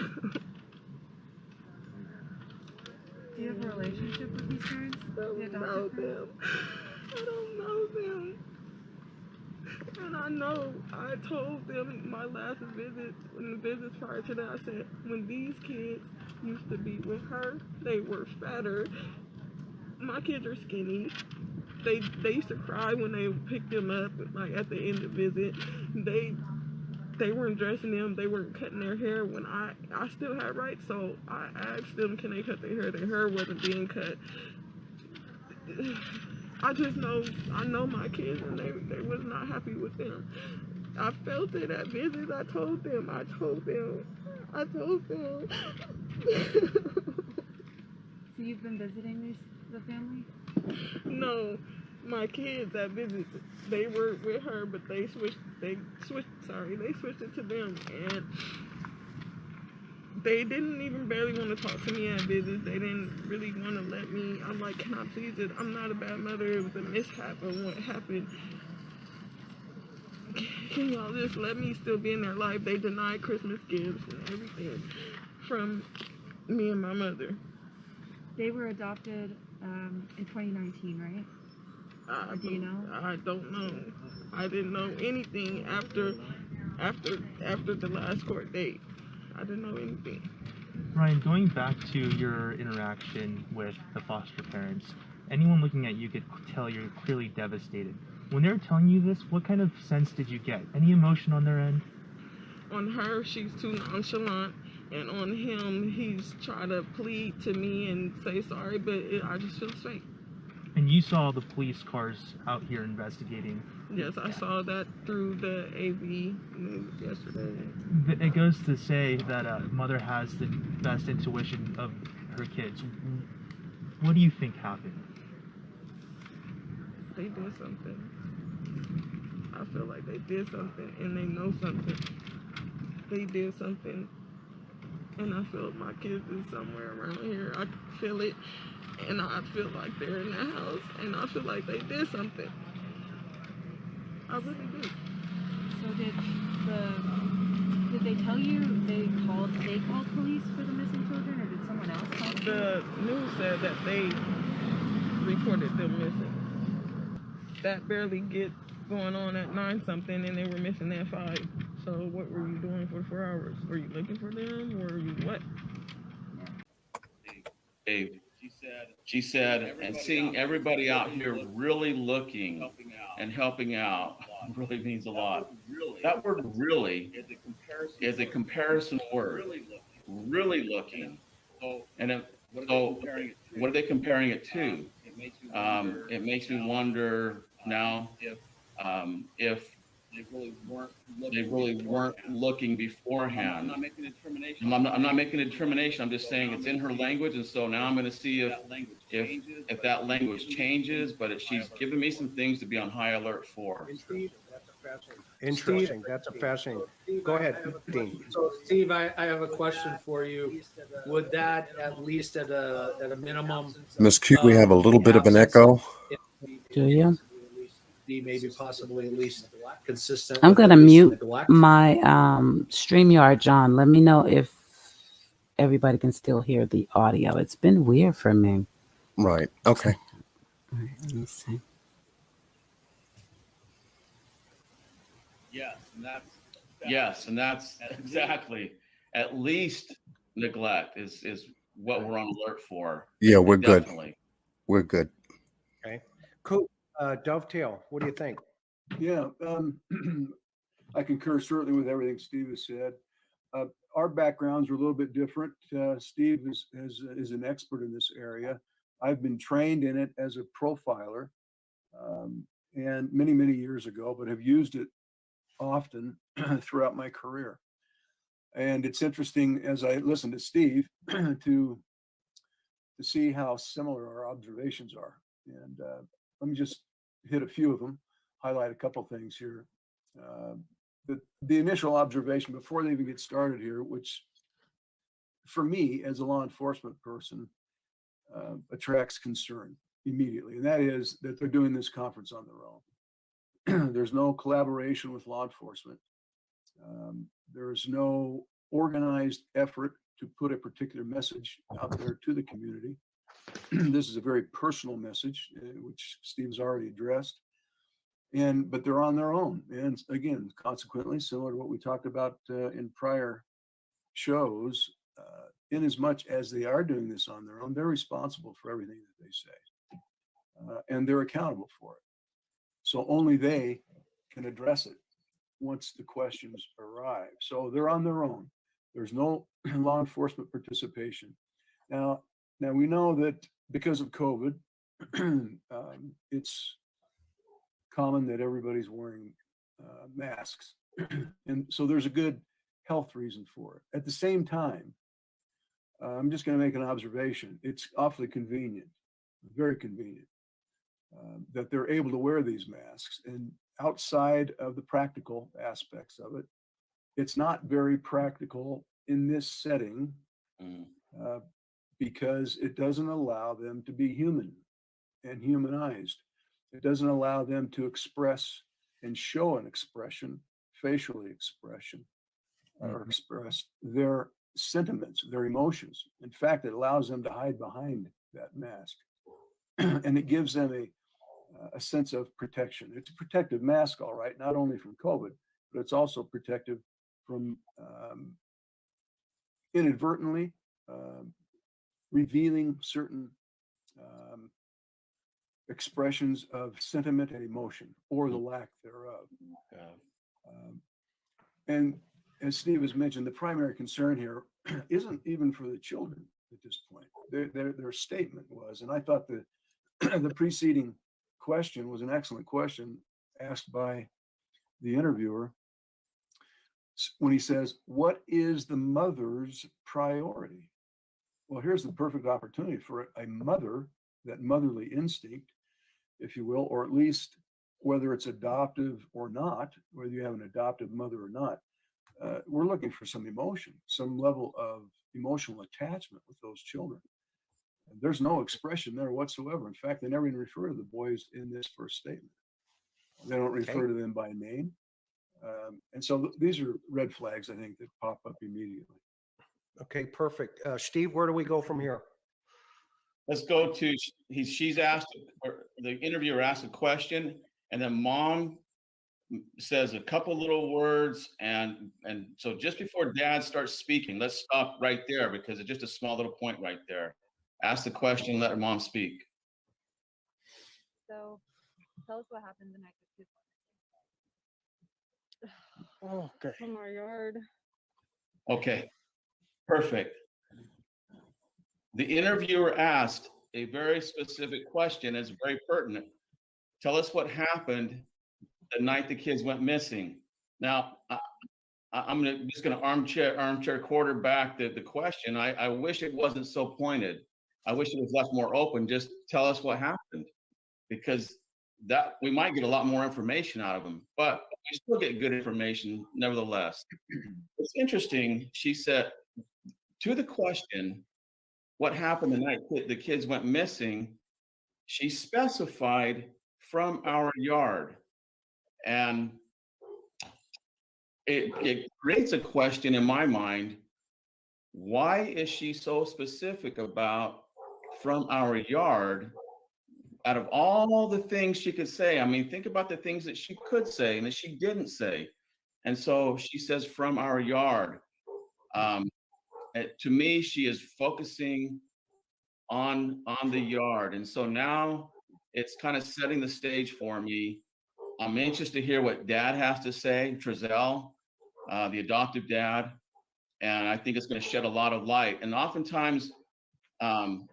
you have a relationship with these parents? I don't know them. I don't know them. And I know I told them my last visit, in the visits prior to that, I said, when these kids used to be with her, they were fatter. My kids are skinny. They used to cry when they picked them up, like at the end of the visit. They weren't dressing them, they weren't cutting their hair when I still had rights, so I asked them, can they cut their hair? Their hair wasn't being cut. I know my kids, and they was not happy with them. I felt it at visits. I told them. So you've been visiting the family? No, my kids at visits, they were with her, but they switched it to them, and they didn't even barely want to talk to me at visits. They didn't really want to let me. I'm like, can I please it? I'm not a bad mother. It was a mishap of what happened. Can y'all just let me still be in their life? They denied Christmas gifts and everything from me and my mother. They were adopted in 2019, right? Do you know? I don't know. I didn't know anything after the last court date. I didn't know anything. Ryan, going back to your interaction with the foster parents, anyone looking at you could tell you're clearly devastated. When they're telling you this, what kind of sense did you get? Any emotion on their end? On her, she's too nonchalant, and on him, he's trying to plead to me and say sorry, but I just feel fake. And you saw the police cars out here investigating. Yes, I saw that through the AV news yesterday. It goes to say that a mother has the best intuition of her kids. What do you think happened? They did something. I feel like they did something and they know something. They did something. And I feel my kids is somewhere around here. I feel it. And I feel like they're in the house. And I feel like they did something. I really do. So did they tell you they called police for the missing children, or did someone else call? The news said that they reported them missing. That barely gets going on at 9 something, and they were missing at 5. So what were you doing for 4 hours? Were you looking for them, or you what? Dave, she said, and seeing everybody out here really looking and helping out really means a lot. That word "really" is a comparison word. Really looking, and so what are they comparing it to? It makes me wonder now if they really weren't looking beforehand. I'm not making a determination. I'm just saying it's in her language, and so now I'm going to see if that language changes. But she's given me some things to be on high alert for. Interesting. That's a fascinating. Go ahead, Dean. So, Steve, I have a question for you. Would that, at least at a minimum, Ms. Q, we have a little bit of an echo. Do you? Be maybe possibly at least consistent? I'm with going to at least mute neglect? my StreamYard, John. Let me know if everybody can still hear the audio. It's been weird for me. Right. Okay. All right, let me see. Yes, and that's exactly. At least neglect is what we're on alert for. Yeah, we're good. Definitely. We're good. Okay. Cool. Dovetail, what do you think? Yeah, I concur certainly with everything Steve has said. Our backgrounds are a little bit different. Steve is an expert in this area. I've been trained in it as a profiler, and many years ago, but have used it often throughout my career. And it's interesting as I listen to Steve to see how similar our observations are. And let me just hit a few of them, highlight a couple things here. The initial observation before they even get started here, which for me as a law enforcement person attracts concern immediately, and that is that they're doing this conference on their own. There's no collaboration with law enforcement. There's no organized effort to put a particular message out there to the community. This is a very personal message, which Steve's already addressed. But they're on their own. And again, consequently, similar to what we talked about in prior shows, in as much as they are doing this on their own, they're responsible for everything that they say. And they're accountable for it. So only they can address it once the questions arrive. So they're on their own. There's no law enforcement participation. Now we know that because of COVID, it's common that everybody's wearing masks. And so there's a good health reason for it. At the same time, I'm just going to make an observation. It's awfully convenient, very convenient, that they're able to wear these masks. And outside of the practical aspects of it, it's not very practical in this setting because it doesn't allow them to be human and humanized. It doesn't allow them to express and show an expression, facially expression, or express their sentiments, their emotions. In fact, it allows them to hide behind that mask. And it gives them a sense of protection. It's a protective mask, all right, not only from COVID, but it's also protective from inadvertently revealing certain expressions of sentiment and emotion, or the lack thereof. And as Steve has mentioned, the primary concern here isn't even for the children at this point. Their statement was, and I thought the preceding question was an excellent question, asked by the interviewer when he says, "What is the mother's priority?" Well, here's the perfect opportunity for a mother, that motherly instinct, if you will, or at least whether it's adoptive or not, whether you have an adoptive mother or not, we're looking for some emotion, some level of emotional attachment with those children. And there's no expression there whatsoever. In fact, they never even refer to the boys in this first statement. They don't refer to them by name. And so these are red flags, I think, that pop up immediately. Okay, perfect. Steve, where do we go from here? Let's go to, she's asked, or the interviewer asked a question, and then mom says a couple little words, and so just before dad starts speaking, let's stop right there because it's just a small little point right there. Ask the question, let her mom speak. So tell us what happened the night the kids Okay. from our yard. Okay, perfect. The interviewer asked a very specific question. It's very pertinent. Tell us what happened the night the kids went missing. Now, I'm just gonna armchair quarterback the question. I wish it wasn't so pointed. I wish it was left more open. Just tell us what happened, because that we might get a lot more information out of them, but we still get good information nevertheless. It's interesting. She said to the question, what happened the night the kids went missing? She specified from our yard, and it creates a question in my mind. Why is she so specific about from our yard? Out of all the things she could say, I mean, think about the things that she could say and that she didn't say. And so she says from our yard. To me, she is focusing on the yard. And so now it's kind of setting the stage for me. I'm anxious to hear what dad has to say, Trezell, the adoptive dad. And I think it's going to shed a lot of light. And oftentimes,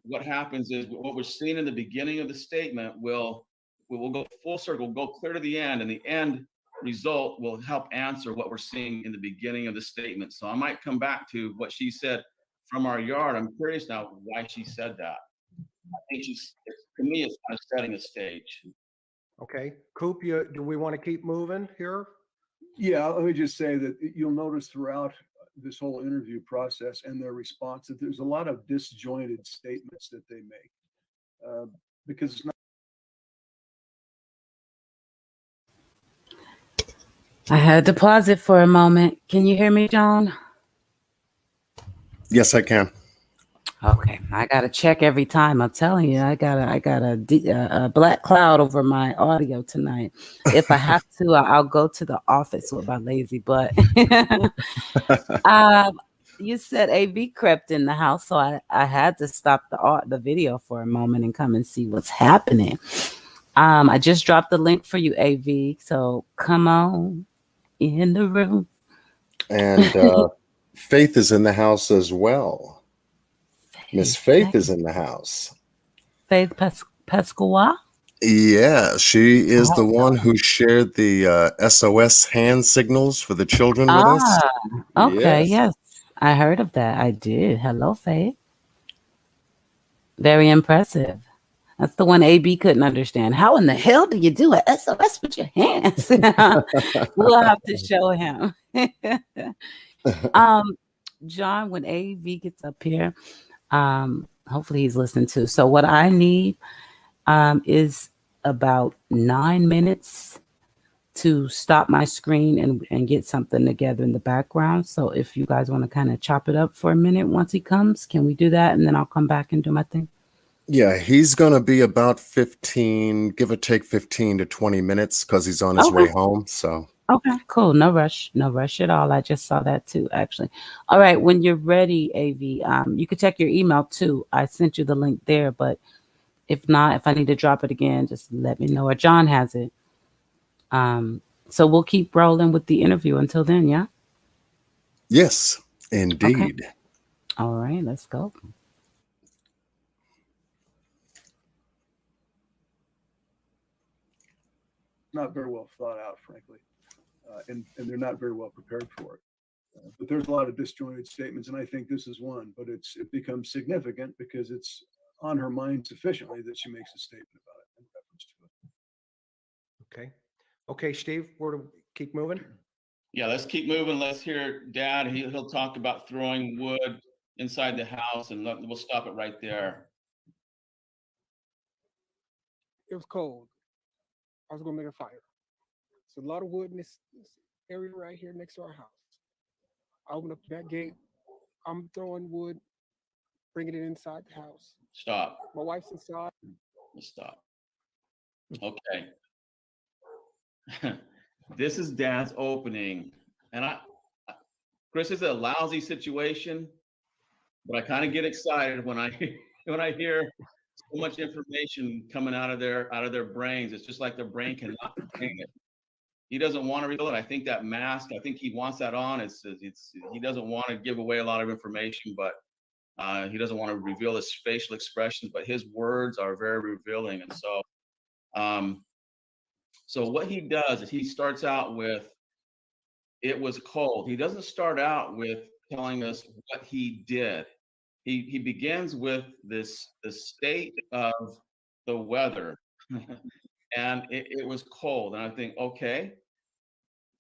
what happens is what we're seeing in the beginning of the statement will go full circle, go clear to the end, and the end result will help answer what we're seeing in the beginning of the statement. So I might come back to what she said from our yard. I'm curious now why she said that. I think to me, it's kind of setting a stage. Okay, Coop, do we want to keep moving here? Yeah, let me just say that you'll notice throughout this whole interview process and their response that there's a lot of disjointed statements that they make because it's not. I had to pause it for a moment. Can you hear me, John? Yes, I can. Okay, I gotta check every time. I'm telling you, I got a black cloud over my audio tonight. If I have to, I'll go to the office with my lazy butt. You said AV crept in the house, so I had to stop the video for a moment and come and see what's happening. I just dropped the link for you, AV. So come on in the room. And Faith is in the house as well. Miss Faith is in the house. Faith Pasqua? Yeah, she is the one who shared the SOS hand signals for the children with us. Okay, yes. I heard of that. I did. Hello, Faith. Very impressive. That's the one AB couldn't understand. How in the hell do you do a SOS with your hands? We'll have to show him. John, when AV gets up here, hopefully he's listening too. So what I need is about 9 minutes to stop my screen and get something together in the background. So if you guys want to kind of chop it up for a minute once he comes, can we do that? And then I'll come back and do my thing. Yeah, he's going to be about 15, give or take 15 to 20 minutes because he's on his way home. So. Okay, cool. No rush at all. I just saw that too, actually. All right. When you're ready, AV, you can check your email too. I sent you the link there, but if not, if I need to drop it again, just let me know, or John has it. So we'll keep rolling with the interview until then. Yeah. Yes, indeed. Okay. All right, let's go. not very well thought out, frankly, and they're not very well prepared for it. But there's a lot of disjointed statements, and I think this is one. But it becomes significant because it's on her mind sufficiently that she makes a statement about it in reference to it. Okay. Okay, Steve, we'll keep moving. Yeah, let's keep moving. Let's hear Dad. He'll talk about throwing wood inside the house, and we'll stop it right there. It was cold. I was gonna make a fire. There's a lot of wood in this area right here next to our house. I open up that gate. I'm throwing wood, bringing it inside the house. Stop. My wife's inside. Let's stop. Okay. This is Dad's opening, and Chris, is a lousy situation, but I kind of get excited when I hear so much information coming out of their brains. It's just like their brain cannot contain it. He doesn't want to reveal it. I think that mask, I think he wants that on. He doesn't want to give away a lot of information, but he doesn't want to reveal his facial expressions, but his words are very revealing. And so what he does is he starts out with, it was cold. He doesn't start out with telling us what he did. He begins with the state of the weather. And it was cold. And I think, okay,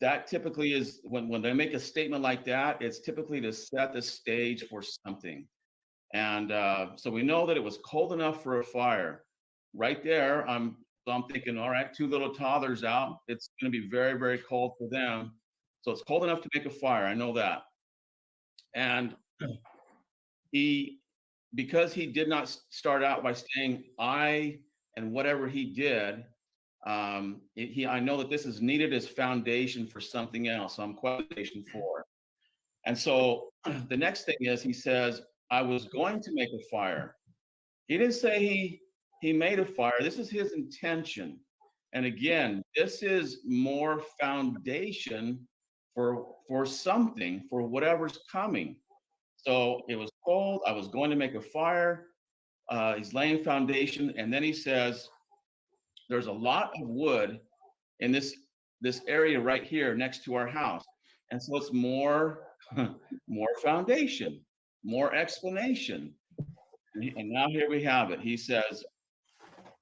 that typically is when they make a statement like that, it's typically to set the stage for something. And so we know that it was cold enough for a fire. Right there, I'm thinking, all right, two little toddlers out. It's going to be very, very cold for them. So it's cold enough to make a fire. I know that. And because he did not start out by saying I and whatever he did, I know that this is needed as foundation for something else. I'm qualification for. And so the next thing is he says, I was going to make a fire. He didn't say he made a fire. This is his intention. And again, this is more foundation for something, for whatever's coming. So it was cold. I was going to make a fire. He's laying foundation. And then he says, there's a lot of wood in this area right here next to our house. And so it's more foundation, more explanation. And now here we have it. He says,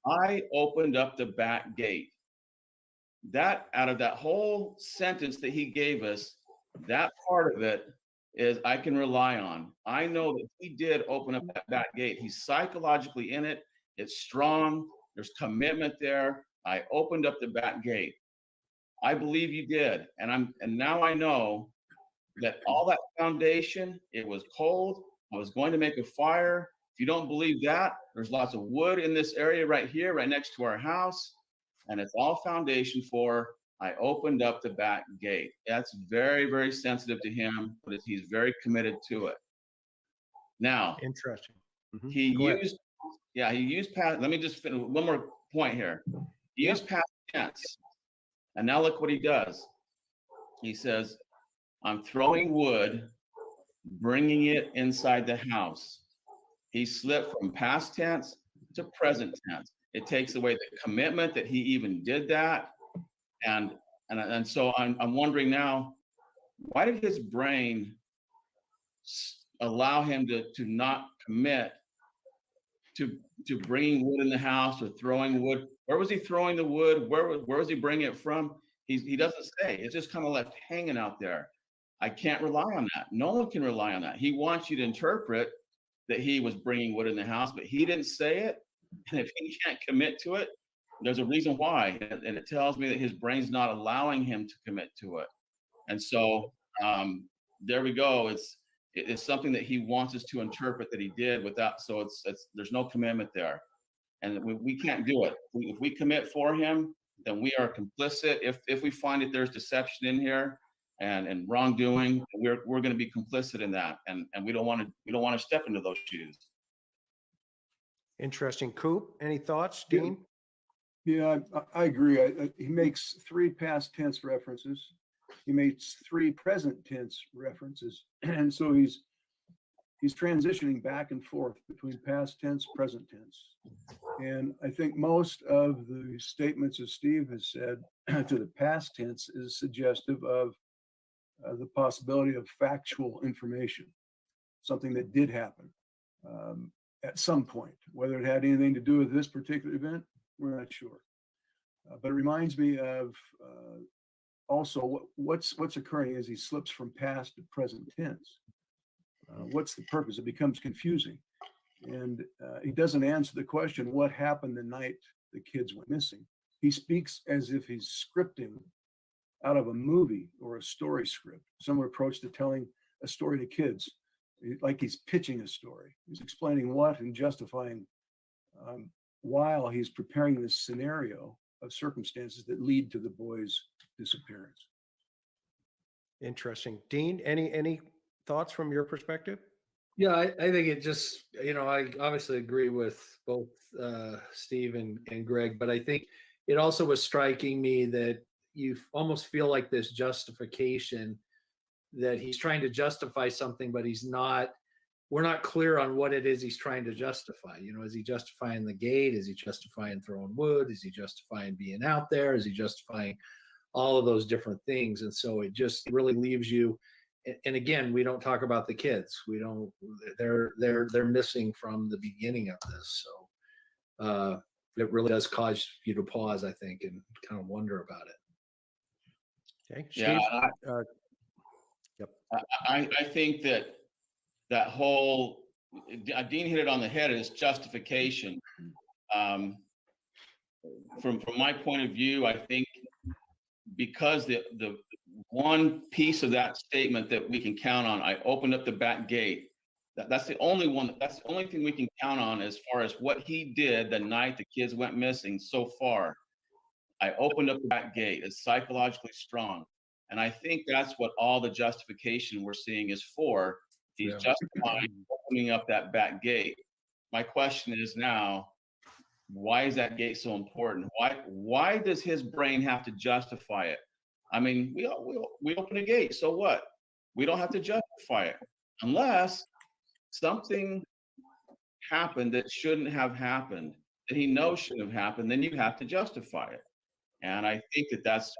I opened up the back gate. That, out of that whole sentence that he gave us, that part of it is I can rely on. I know that he did open up that back gate. He's psychologically in it. It's strong. There's commitment there. I opened up the back gate. I believe you did. And now I know that all that foundation, it was cold. I was going to make a fire. If you don't believe that, there's lots of wood in this area right here, right next to our house. And it's all foundation for, I opened up the back gate. That's very, very sensitive to him, but he's very committed to it. Now, interesting. Mm-hmm. He used past, let me just finish one more point here. He used past tense. And now look what he does. He says, I'm throwing wood, bringing it inside the house. He slipped from past tense to present tense. It takes away the commitment that he even did that. And so I'm wondering now, why did his brain allow him to not commit to bringing wood in the house or throwing wood? Where was he throwing the wood? Where was he bringing it from? He doesn't say. It's just kind of left hanging out there. I can't rely on that. No one can rely on that. He wants you to interpret that he was bringing wood in the house, but he didn't say it. And if he can't commit to it, there's a reason why. And it tells me that his brain's not allowing him to commit to it. And so there we go. It's something that he wants us to interpret that he did without, so it's there's no commitment there. And we can't do it. If we commit for him, then we are complicit. If we find that there's deception in here and wrongdoing, we're going to be complicit in that. And we don't want to step into those shoes. Interesting. Coop, any thoughts, Dean? Yeah, I agree. He makes 3 past tense references. He makes 3 present tense references. And so he's he's transitioning back and forth between past tense, present tense. And I think most of the statements that Steve has said to the past tense is suggestive of the possibility of factual information, something that did happen at some point. Whether it had anything to do with this particular event, we're not sure. But it reminds me of also what's occurring as he slips from past to present tense. What's the purpose? It becomes confusing. And he doesn't answer the question, what happened the night the kids went missing? He speaks as if he's scripting out of a movie or a story script, similar approach to telling a story to kids, like he's pitching a story. He's explaining what and justifying while he's preparing this scenario of circumstances that lead to the boy's disappearance. Interesting. Dean, any thoughts from your perspective? Yeah, I think it just, I obviously agree with both Steve and Greg, but I think it also was striking me that you almost feel like this justification that he's trying to justify something, but we're not clear on what it is he's trying to justify. Is he justifying the gate? Is he justifying throwing wood? Is he justifying being out there? Is he justifying all of those different things? And so it just really leaves you. And again, we don't talk about the kids. They're missing from the beginning of this. So it really does cause you to pause, I think, and kind of wonder about it. Okay. Yeah. Steve? Yep. I think that whole, Dean hit it on the head, is justification. From my point of view, I think because the one piece of that statement that we can count on, I opened up the back gate. That's the only one. That's the only thing we can count on as far as what he did the night the kids went missing so far. I opened up the back gate. It's psychologically strong. And I think that's what all the justification we're seeing is for. He's justifying opening up that back gate. My question is now, why is that gate so important? Why does his brain have to justify it? I mean, we open a gate, so what? We don't have to justify it unless something happened that shouldn't have happened, that he knows shouldn't have happened. Then you have to justify it. And I think that's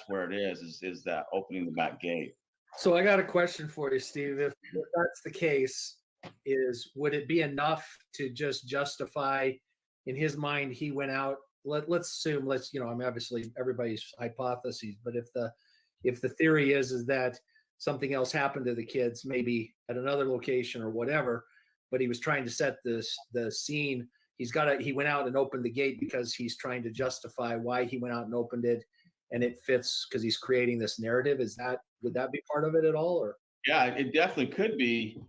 where it is that opening the back gate. So I got a question for you, Steve. If that's the case, would it be enough to just justify, in his mind, he went out? Let's assume, obviously everybody's hypotheses, but if the theory is that something else happened to the kids, maybe at another location or whatever, but he was trying to set the scene. He went out and opened the gate because he's trying to justify why he went out and opened it, and it fits because he's creating this narrative. Would that be part of it at all? Or yeah, it definitely could be.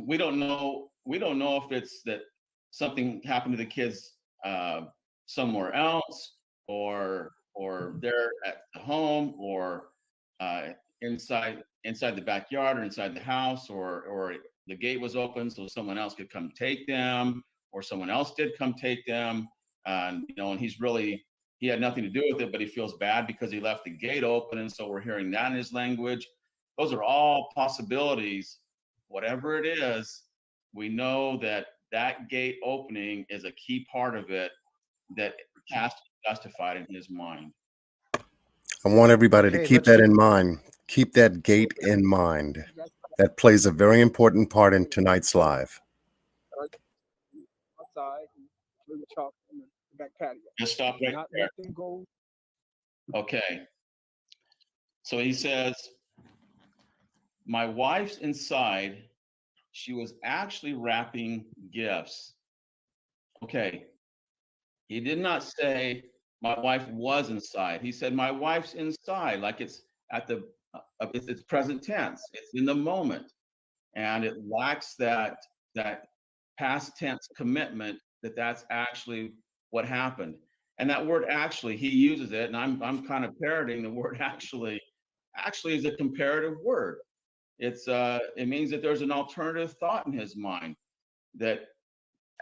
We don't know if it's that something happened to the kids somewhere else, or they're at the home, or inside the backyard, or inside the house, or the gate was open so someone else could come take them, or someone else did come take them, and he had nothing to do with it, but he feels bad because he left the gate open, and so we're hearing that in his language. Those are all possibilities. Whatever it is, we know that gate opening is a key part of it that has to be justified in his mind. I want everybody to keep that in mind. Keep that gate in mind. That plays a very important part in tonight's live. Outside, and the chalk in the back patio. Just stop right Not there. let them go. Okay. So he says, my wife's inside. She was actually wrapping gifts. Okay. He did not say my wife was inside. He said my wife's inside, like it's at it's present tense. It's in the moment, and it lacks that past tense commitment that's actually what happened. And that word actually, he uses it, and I'm kind of parroting the word actually. Actually is a comparative word. It means that there's an alternative thought in his mind, that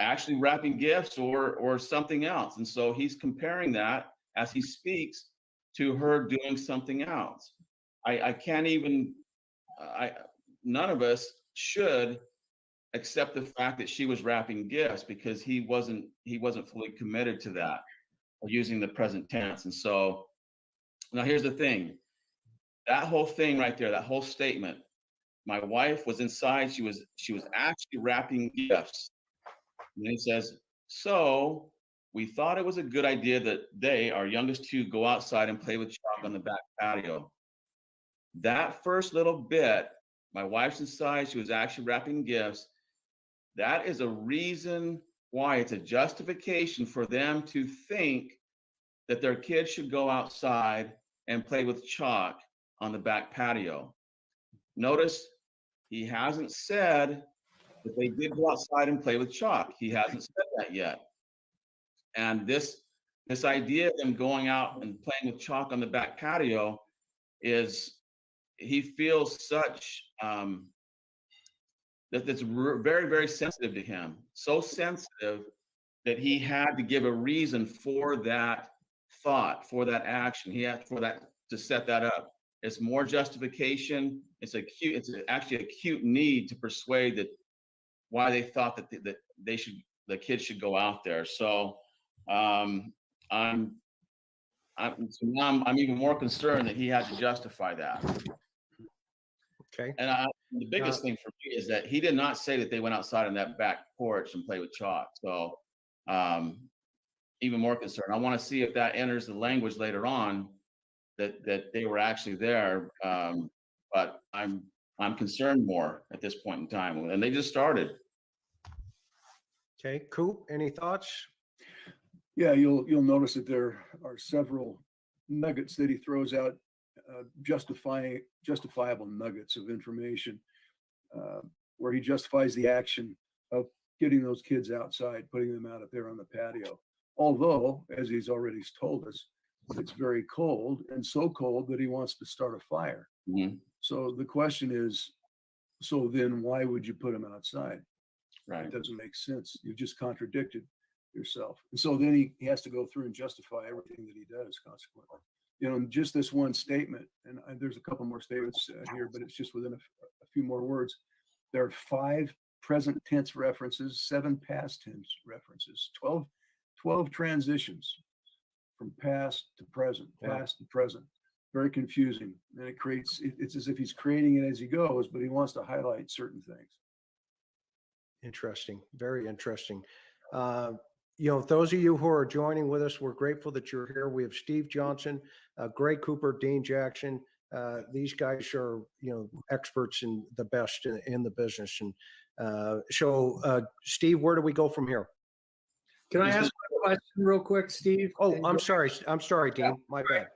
actually wrapping gifts or something else. And so he's comparing that as he speaks to her doing something else. None of us should accept the fact that she was wrapping gifts, because he wasn't fully committed to that, or using the present tense. And so now here's the thing. That whole thing right there, that whole statement, my wife was inside, she was actually wrapping gifts. And then he says, so we thought it was a good idea that they, our youngest two, go outside and play with chalk on the back patio. That first little bit, my wife's inside, she was actually wrapping gifts. That is a reason why, it's a justification for them to think that their kids should go outside and play with chalk on the back patio. Notice he hasn't said that they did go outside and play with chalk. He hasn't said that yet. And this idea of them going out and playing with chalk on the back patio is, he feels such that's very, very sensitive to him. So sensitive that he had to give a reason for that thought, for that action. He had for that to set that up. It's more justification. It's actually a cute need to persuade that why they thought that the kids should go out there. So I'm even more concerned that he had to justify that. Okay. And the biggest thing for me is that he did not say that they went outside on that back porch and played with chalk. So even more concerned. I want to see if that enters the language later on, that they were actually there. But I'm concerned more at this point in time, and they just started. Okay, Coop, any thoughts? Yeah, you'll notice that there are several nuggets that he throws out, justifiable nuggets of information, where he justifies the action of getting those kids outside, putting them out there on the patio. Although, as he's already told us, it's very cold, and so cold that he wants to start a fire. Mm-hmm. So the question is, so then why would you put them outside? Right. It doesn't make sense. You've just contradicted yourself. And so then he has to go through and justify everything that he does consequently. You know, just this one statement, and there's a couple more statements here, but it's just within a few more words. There are 5 present tense references, 7 past tense references, 12 transitions from past to present, past to present. Very confusing. And it's as if he's creating it as he goes, but he wants to highlight certain things. Interesting. Very interesting. You know, those of you who are joining with us, we're grateful that you're here. We have Steve Johnson, Greg Cooper, Dean Jackson. These guys are, you know, experts in the best in the business. And so, Steve, where do we go from here? Can I ask a question real quick, Steve? Oh, I'm sorry, Dean. My bad.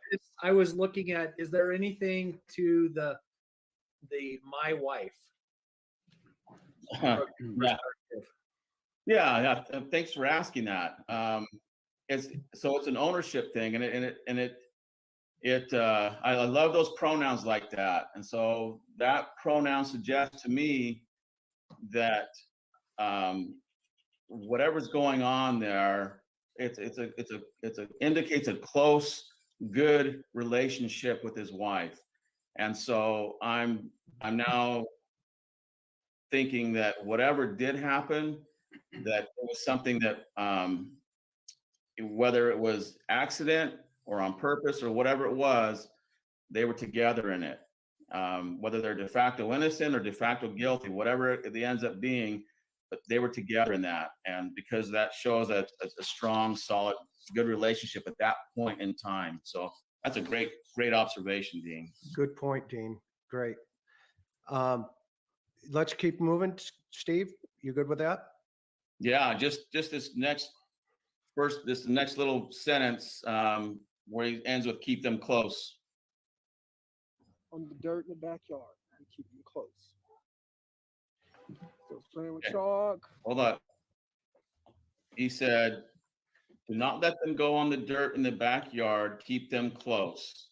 I was looking at, is there anything to the my wife? Yeah. Thanks for asking that. It's an ownership thing, and I love those pronouns like that. And so that pronoun suggests to me that whatever's going on there, it indicates a close, good relationship with his wife. And so I'm now thinking that whatever did happen, that it was something that whether it was accident or on purpose or whatever it was, they were together in it. Whether they're de facto innocent or de facto guilty, whatever it ends up being, but they were together in that. And because that shows a strong, solid, good relationship at that point in time. So that's a great observation, Dean. Good point, Dean. Great. Let's keep moving. Steve, you good with that? Yeah, just this next little sentence where he ends with "keep them close." On the dirt in the backyard and keep them close. Still playing with chalk. Hold on. He said, "Do not let them go on the dirt in the backyard. Keep them close."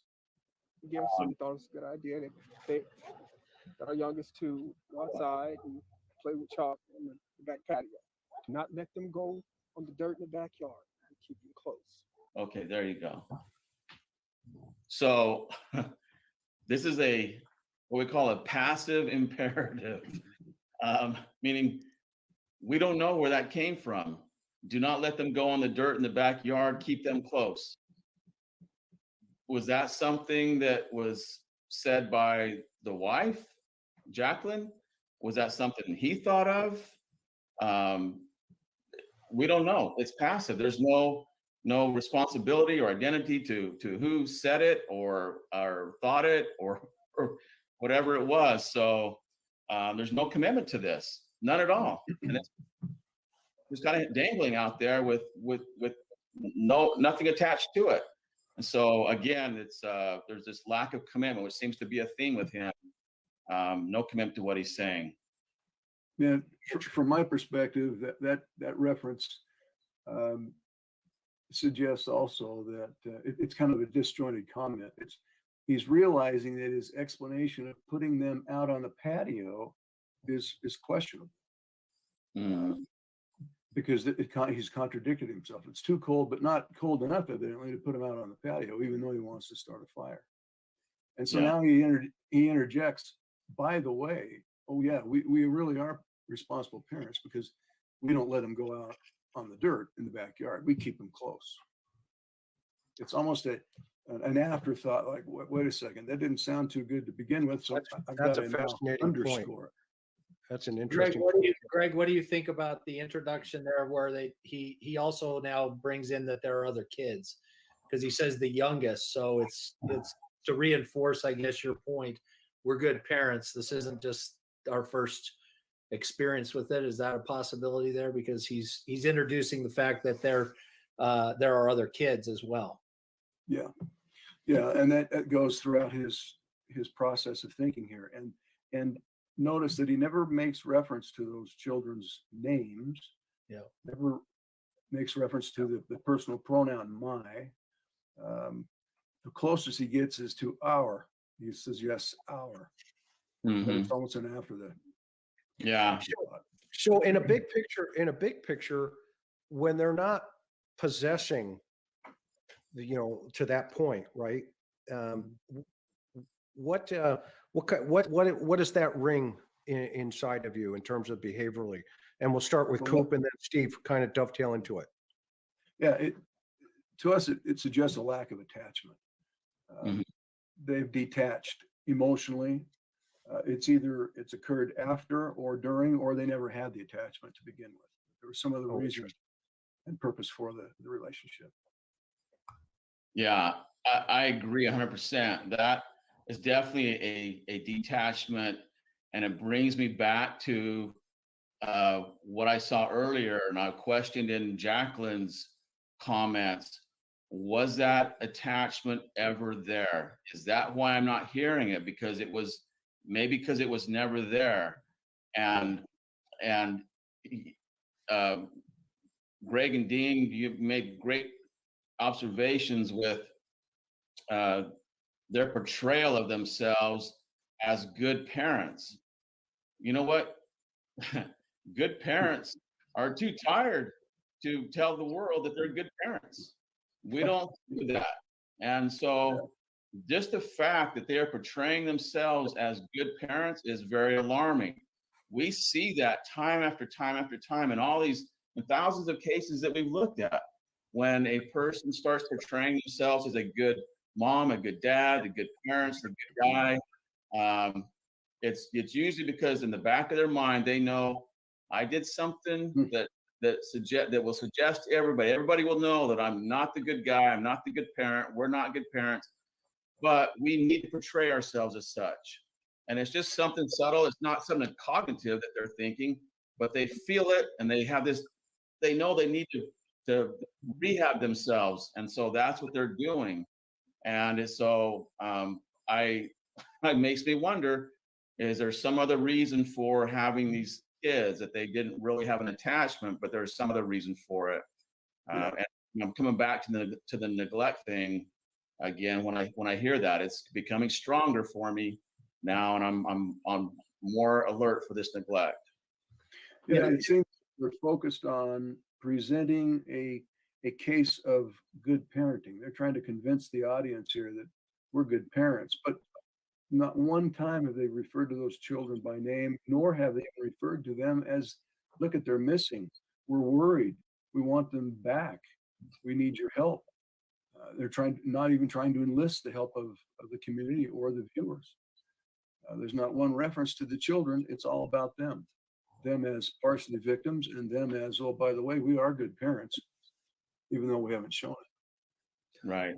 Again, so we thought it was a good idea. They got our youngest to go outside and play with chalk on the back patio. Do not let them go on the dirt in the backyard and keep them close. Okay, there you go. So this is what we call a passive imperative. Meaning we don't know where that came from. Do not let them go on the dirt in the backyard. Keep them close. Was that something that was said by the wife, Jacqueline? Was that something he thought of? We don't know. It's passive. There's no responsibility or identity to who said it or thought it or whatever it was. So there's no commitment to this, none at all, and it's just kind of dangling out there with nothing attached to it. And so again, it's there's this lack of commitment, which seems to be a theme with him. No commitment to what he's saying. Yeah, from my perspective, that reference suggests also that it's kind of a disjointed comment. He's realizing that his explanation of putting them out on the patio is questionable. Because he's contradicted himself. It's too cold, but not cold enough, evidently, to put him out on the patio, even though he wants to start a fire. And so now he interjects, by the way, oh yeah, we really are responsible parents because we don't let them go out on the dirt in the backyard. We keep them close. It's almost an afterthought, like, wait a second, that didn't sound too good to begin with, so I've got to now underscore it. That's an interesting Greg, what do you think about the introduction there where he also now brings in that there are other kids? Because he says the youngest, so it's to reinforce, I guess, your point. We're good parents. This isn't just our first experience with it. Is that a possibility there? Because he's introducing the fact that there are other kids as well. Yeah, and that goes throughout his process of thinking here. And notice that he never makes reference to those children's names. Yeah. Never makes reference to the personal pronoun my. The closest he gets is to our. He says, yes, our. But it's almost an after that. Yeah. So in a big picture, when they're not possessing, to that point, right? What does that ring inside of you in terms of behaviorally? And we'll start with Coop and then Steve, kind of dovetail into it. Yeah, to us, it suggests a lack of attachment. They've detached emotionally. It's occurred after or during, or they never had the attachment to begin with. There was some other reason and purpose for the relationship. Yeah, I agree 100%. That is definitely a detachment, and it brings me back to what I saw earlier, and I questioned in Jacqueline's comments. Was that attachment ever there? Is that why I'm not hearing it? Because it was never there. And Greg and Dean, you've made great observations with their portrayal of themselves as good parents. You know what? Good parents are too tired to tell the world that they're good parents. We don't do that. And so just the fact that they are portraying themselves as good parents is very alarming. We see that time after time after time in all these thousands of cases that we've looked at. When a person starts portraying themselves as a good mom, a good dad, a good parents, a good guy, it's usually because in the back of their mind they know I did something that will suggest to everybody. Everybody will know that I'm not the good guy. I'm not the good parent. We're not good parents, but we need to portray ourselves as such. And it's just something subtle. It's not something cognitive that they're thinking, but they feel it, and they have this. They know they need to rehab themselves, and so that's what they're doing. And so it makes me wonder: is there some other reason for having these kids that they didn't really have an attachment, but there's some other reason for it? And I'm coming back to the neglect thing again. When I hear that, it's becoming stronger for me now, and I'm more alert for this neglect. Yeah, it seems we're focused on presenting a case of good parenting. They're trying to convince the audience here that we're good parents, but Not one time have they referred to those children by name, nor have they referred to them as, look at, they're missing. We're worried. We want them back. We need your help. They're not even trying to enlist the help of the community or the viewers. There's not one reference to the children. It's all about them as partially victims, and them as, oh, by the way, we are good parents, even though we haven't shown it. Right.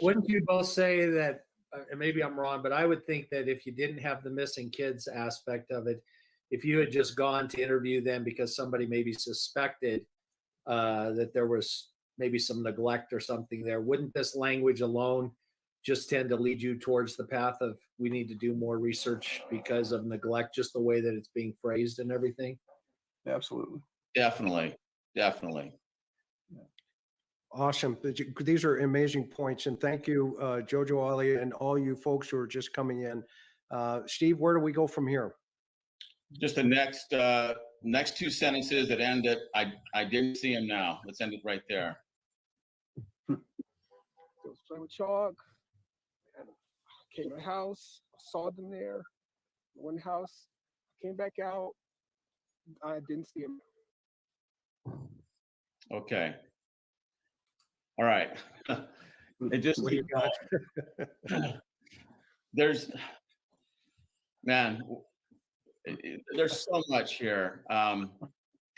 Wouldn't you both say that, and maybe I'm wrong, but I would think that if you didn't have the missing kids aspect of it, if you had just gone to interview them because somebody maybe suspected that there was maybe some neglect or something there, wouldn't this language alone just tend to lead you towards the path of we need to do more research because of neglect, just the way that it's being phrased and everything? Absolutely. Definitely. Definitely. Awesome. These are amazing points. And thank you, Jojo Ali, and all you folks who are just coming in. Steve, where do we go from here? Just the next two sentences that end at, I didn't see him now. Let's end it right there. I was playing with chalk, and I came to the house, I saw them there. One house, I came back out, I didn't see him. Okay. All right. It just What do you got? there's so much here.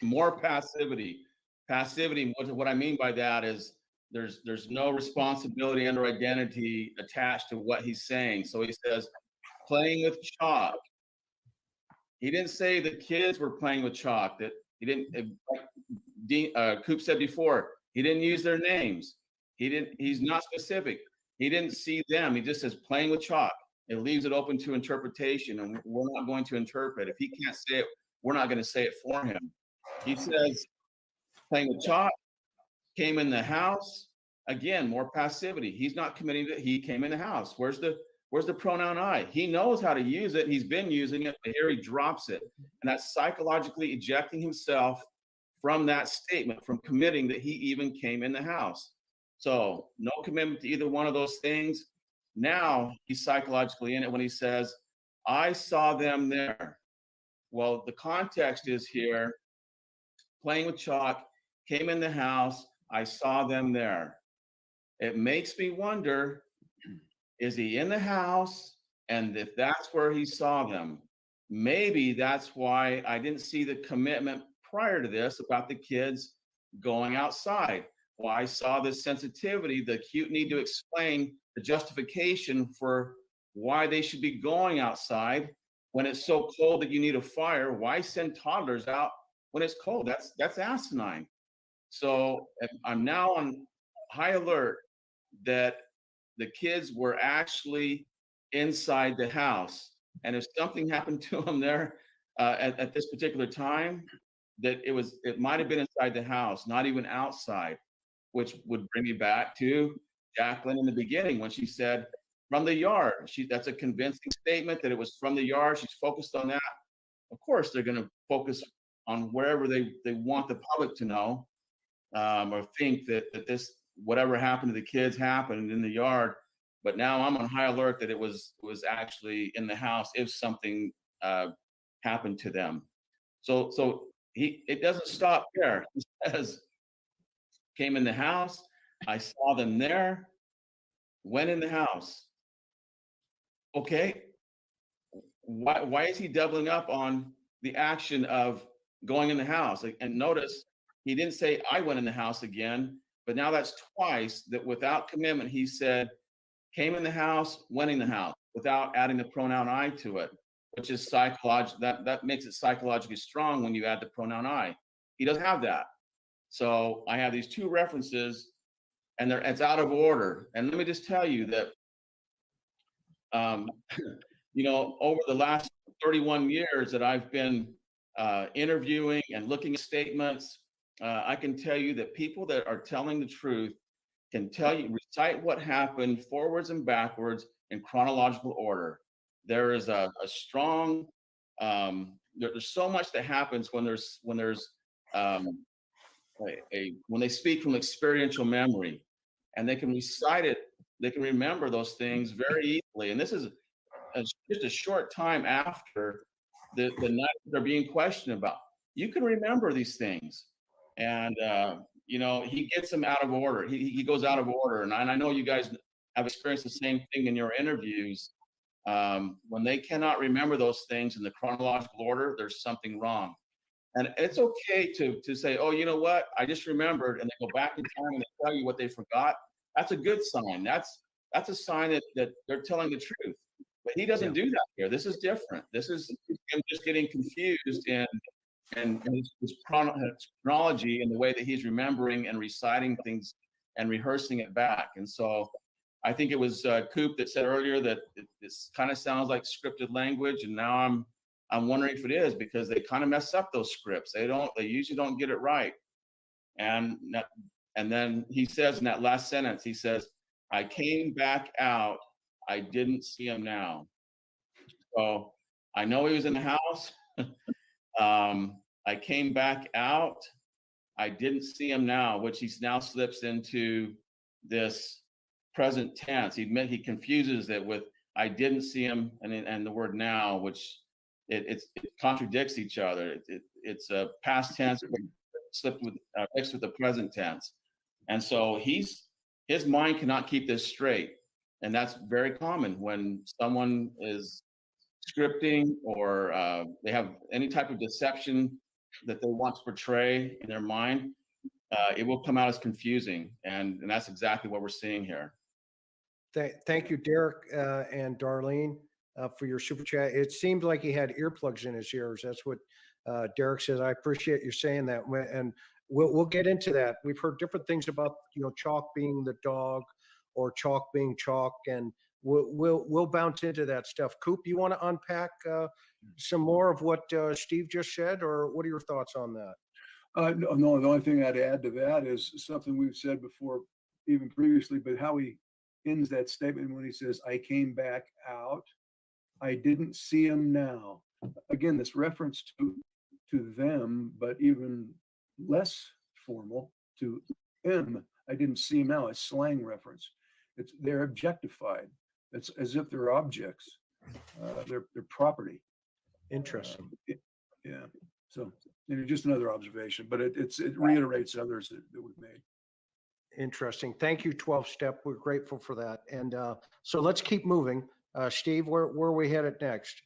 More passivity. What I mean by that is there's no responsibility under identity attached to what he's saying. So he says, playing with chalk. He didn't say the kids were playing with chalk. That he didn't. Like Coop said before, he didn't use their names. He's not specific. He didn't see them. He just says playing with chalk. It leaves it open to interpretation, and we're not going to interpret. If he can't say it, we're not going to say it for him. He says playing with chalk, came in the house. Again, more passivity. He's not committing that he came in the house. Where's the pronoun I? He knows how to use it. He's been using it, but here he drops it. And that's psychologically ejecting himself from that statement, from committing that he even came in the house. So no commitment to either one of those things. Now he's psychologically in it when he says, I saw them there. Well, the context is here, playing with chalk, came in the house, I saw them there. It makes me wonder, is he in the house? And if that's where he saw them, maybe that's why I didn't see the commitment prior to this about the kids going outside. Well, I saw this sensitivity, the acute need to explain the justification for why they should be going outside when it's so cold that you need a fire. Why send toddlers out when it's cold? That's asinine. So I'm now on high alert that the kids were actually inside the house. And if something happened to them there at this particular time, that it might have been inside the house, not even outside, which would bring me back to Jacqueline in the beginning when she said from the yard. That's a convincing statement that it was from the yard. She's focused on that. Of course, they're going to focus on wherever they want the public to know, or think that this, whatever happened to the kids happened in the yard. But now I'm on high alert that it was actually in the house if something happened to them. So it doesn't stop there. He says, came in the house, I saw them there, went in the house. Okay, why is he doubling up on the action of going in the house? And notice, he didn't say, I went in the house again, but now that's twice that without commitment, he said, came in the house, went in the house, without adding the pronoun I to it, which is psychological. That makes it psychologically strong when you add the pronoun I. He doesn't have that. So I have these two references, and it's out of order. And let me just tell you that, over the last 31 years that I've been interviewing and looking at statements, I can tell you that people that are telling the truth can recite what happened forwards and backwards in chronological order. There is a strong, there's so much that happens when they speak from experiential memory, and they can recite it, they can remember those things very easily. And this is just a short time after the night they're being questioned about. You can remember these things. And, you know, he gets them out of order. He goes out of order. And I know you guys have experienced the same thing in your interviews. When they cannot remember those things in the chronological order, there's something wrong. And it's okay to say, oh, you know what? I just remembered, and they go back in time and they tell you what they forgot. That's a good sign. That's a sign that they're telling the truth. But he doesn't do that here. This is different. This is him just getting confused and his chronology and the way that he's remembering and reciting things and rehearsing it back. And so I think it was Coop that said earlier that this kind of sounds like scripted language, and now I'm wondering if it is, because they kind of mess up those scripts. They usually don't get it right. And then he says in that last sentence, he says, I came back out, I didn't see him now. So I know he was in the house. I came back out, I didn't see him now, which he now slips into this present tense. He confuses it with I didn't see him and the word now, which it contradicts each other. It's a past tense slipped with mixed with the present tense, and so his mind cannot keep this straight, and that's very common when someone is scripting or they have any type of deception that they want to portray in their mind. It will come out as confusing, and that's exactly what we're seeing here. Thank you, Derek and Darlene, for your super chat. It seemed like he had earplugs in his ears. That's what Derek says. I appreciate you saying that, and we'll get into that. We've heard different things about chalk being the dog or chalk being chalk, and we'll bounce into that stuff. Coop, you want to unpack some more of what Steve just said, or what are your thoughts on that? No, the only thing I'd add to that is something we've said before, even previously, but how he ends that statement when he says, I came back out, I didn't see him now. Again, this reference to them, but even less formal to him. I didn't see him now, a slang reference. They're objectified. It's as if they're objects. They're property. Interesting. Yeah. So just another observation, but it reiterates others that we've made. Interesting. Thank you, 12-Step. We're grateful for that. And so let's keep moving. Steve, where are we headed next?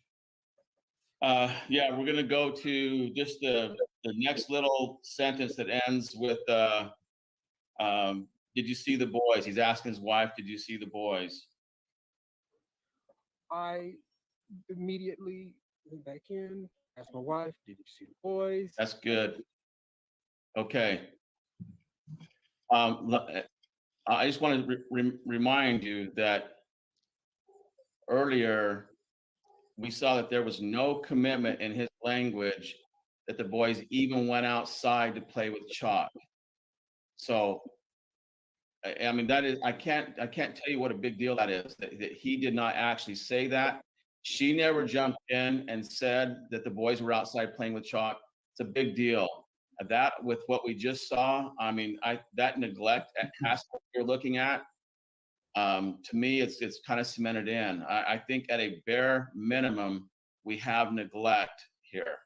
Yeah, we're going to go to just the next little sentence that ends with, did you see the boys? He's asking his wife, did you see the boys? I immediately went back in, asked my wife, did you see the boys? That's good. Okay. I just want to remind you that earlier we saw that there was no commitment in his language that the boys even went outside to play with chalk. So, I mean, that is, I can't tell you what a big deal that is, that he did not actually say that. She never jumped in and said that the boys were outside playing with chalk. It's a big deal. That, with what we just saw, I mean, that neglect aspect you're looking at, to me, it's kind of cemented in. I think at a bare minimum, we have neglect here,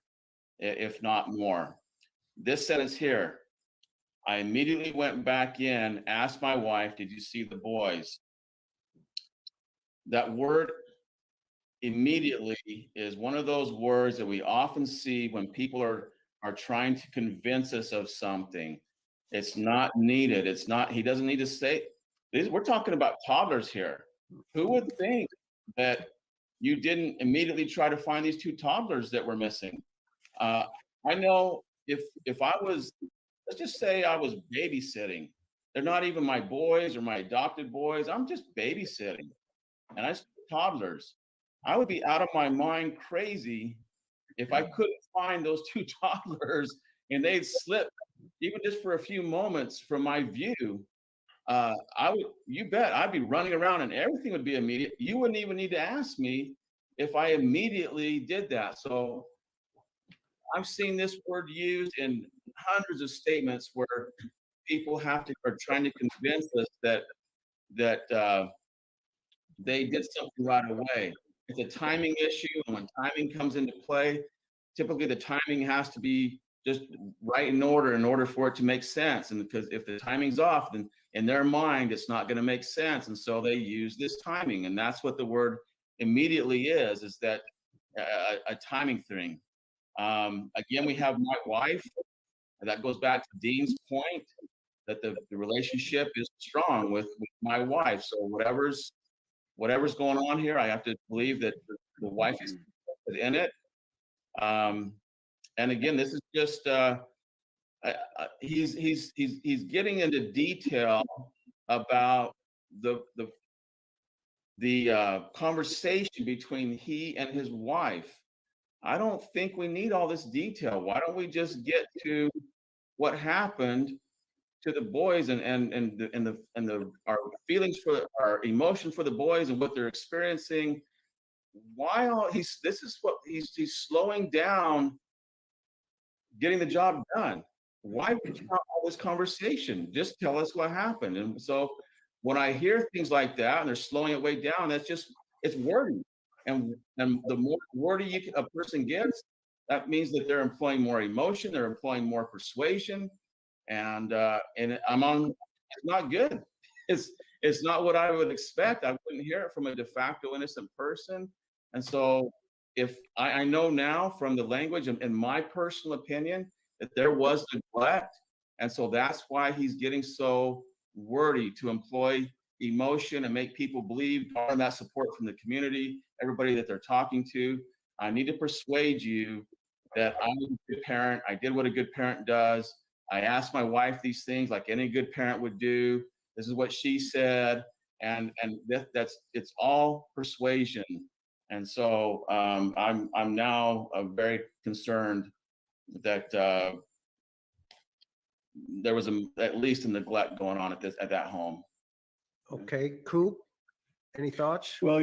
if not more. This sentence here, I immediately went back in, asked my wife, did you see the boys? That word immediately is one of those words that we often see when people are trying to convince us of something. It's not needed. It's not, he doesn't need to say, we're talking about toddlers here. Who would think that you didn't immediately try to find these two toddlers that were missing? I know if I was, let's just say I was babysitting. They're not even my boys or my adopted boys. I'm just babysitting. And I see toddlers. I would be out of my mind crazy if I couldn't find those two toddlers and they'd slip even just for a few moments from my view. You bet I'd be running around and everything would be immediate. You wouldn't even need to ask me if I immediately did that. So I've seen this word used in hundreds of statements where people are trying to convince us that they did something right away. it's a timing issue. And when timing comes into play, typically the timing has to be just right in order for it to make sense. And because if the timing's off, then in their mind, it's not going to make sense. And so they use this timing. And that's what the word immediately is that a timing thing. Again, we have my wife. That goes back to Dean's point that the relationship is strong with my wife. So whatever's going on here, I have to believe that the wife is in it. And again, this is just he's getting into detail about the conversation between he and his wife. I don't think we need all this detail. Why don't we just get to what happened to the boys and our feelings for our emotion for the boys and what they're experiencing? This is what he's slowing down getting the job done. Why would you have all this conversation? Just tell us what happened. And so when I hear things like that and they're slowing it way down, it's wordy. And the more wordy a person gets, that means that they're employing more emotion, they're employing more persuasion, and it's not good. It's not what I would expect. I wouldn't hear it from a de facto innocent person. And so if I know now from the language and in my personal opinion that there was neglect, and so that's why he's getting so wordy to employ emotion and make people believe, garner that support from the community, everybody that they're talking to. I need to persuade you that I'm a good parent. I did what a good parent does. I asked my wife these things like any good parent would do. This is what she said, and it's all persuasion. And so I'm now very concerned that there was at least a neglect going on at that home. Okay, Coop, any thoughts? Well,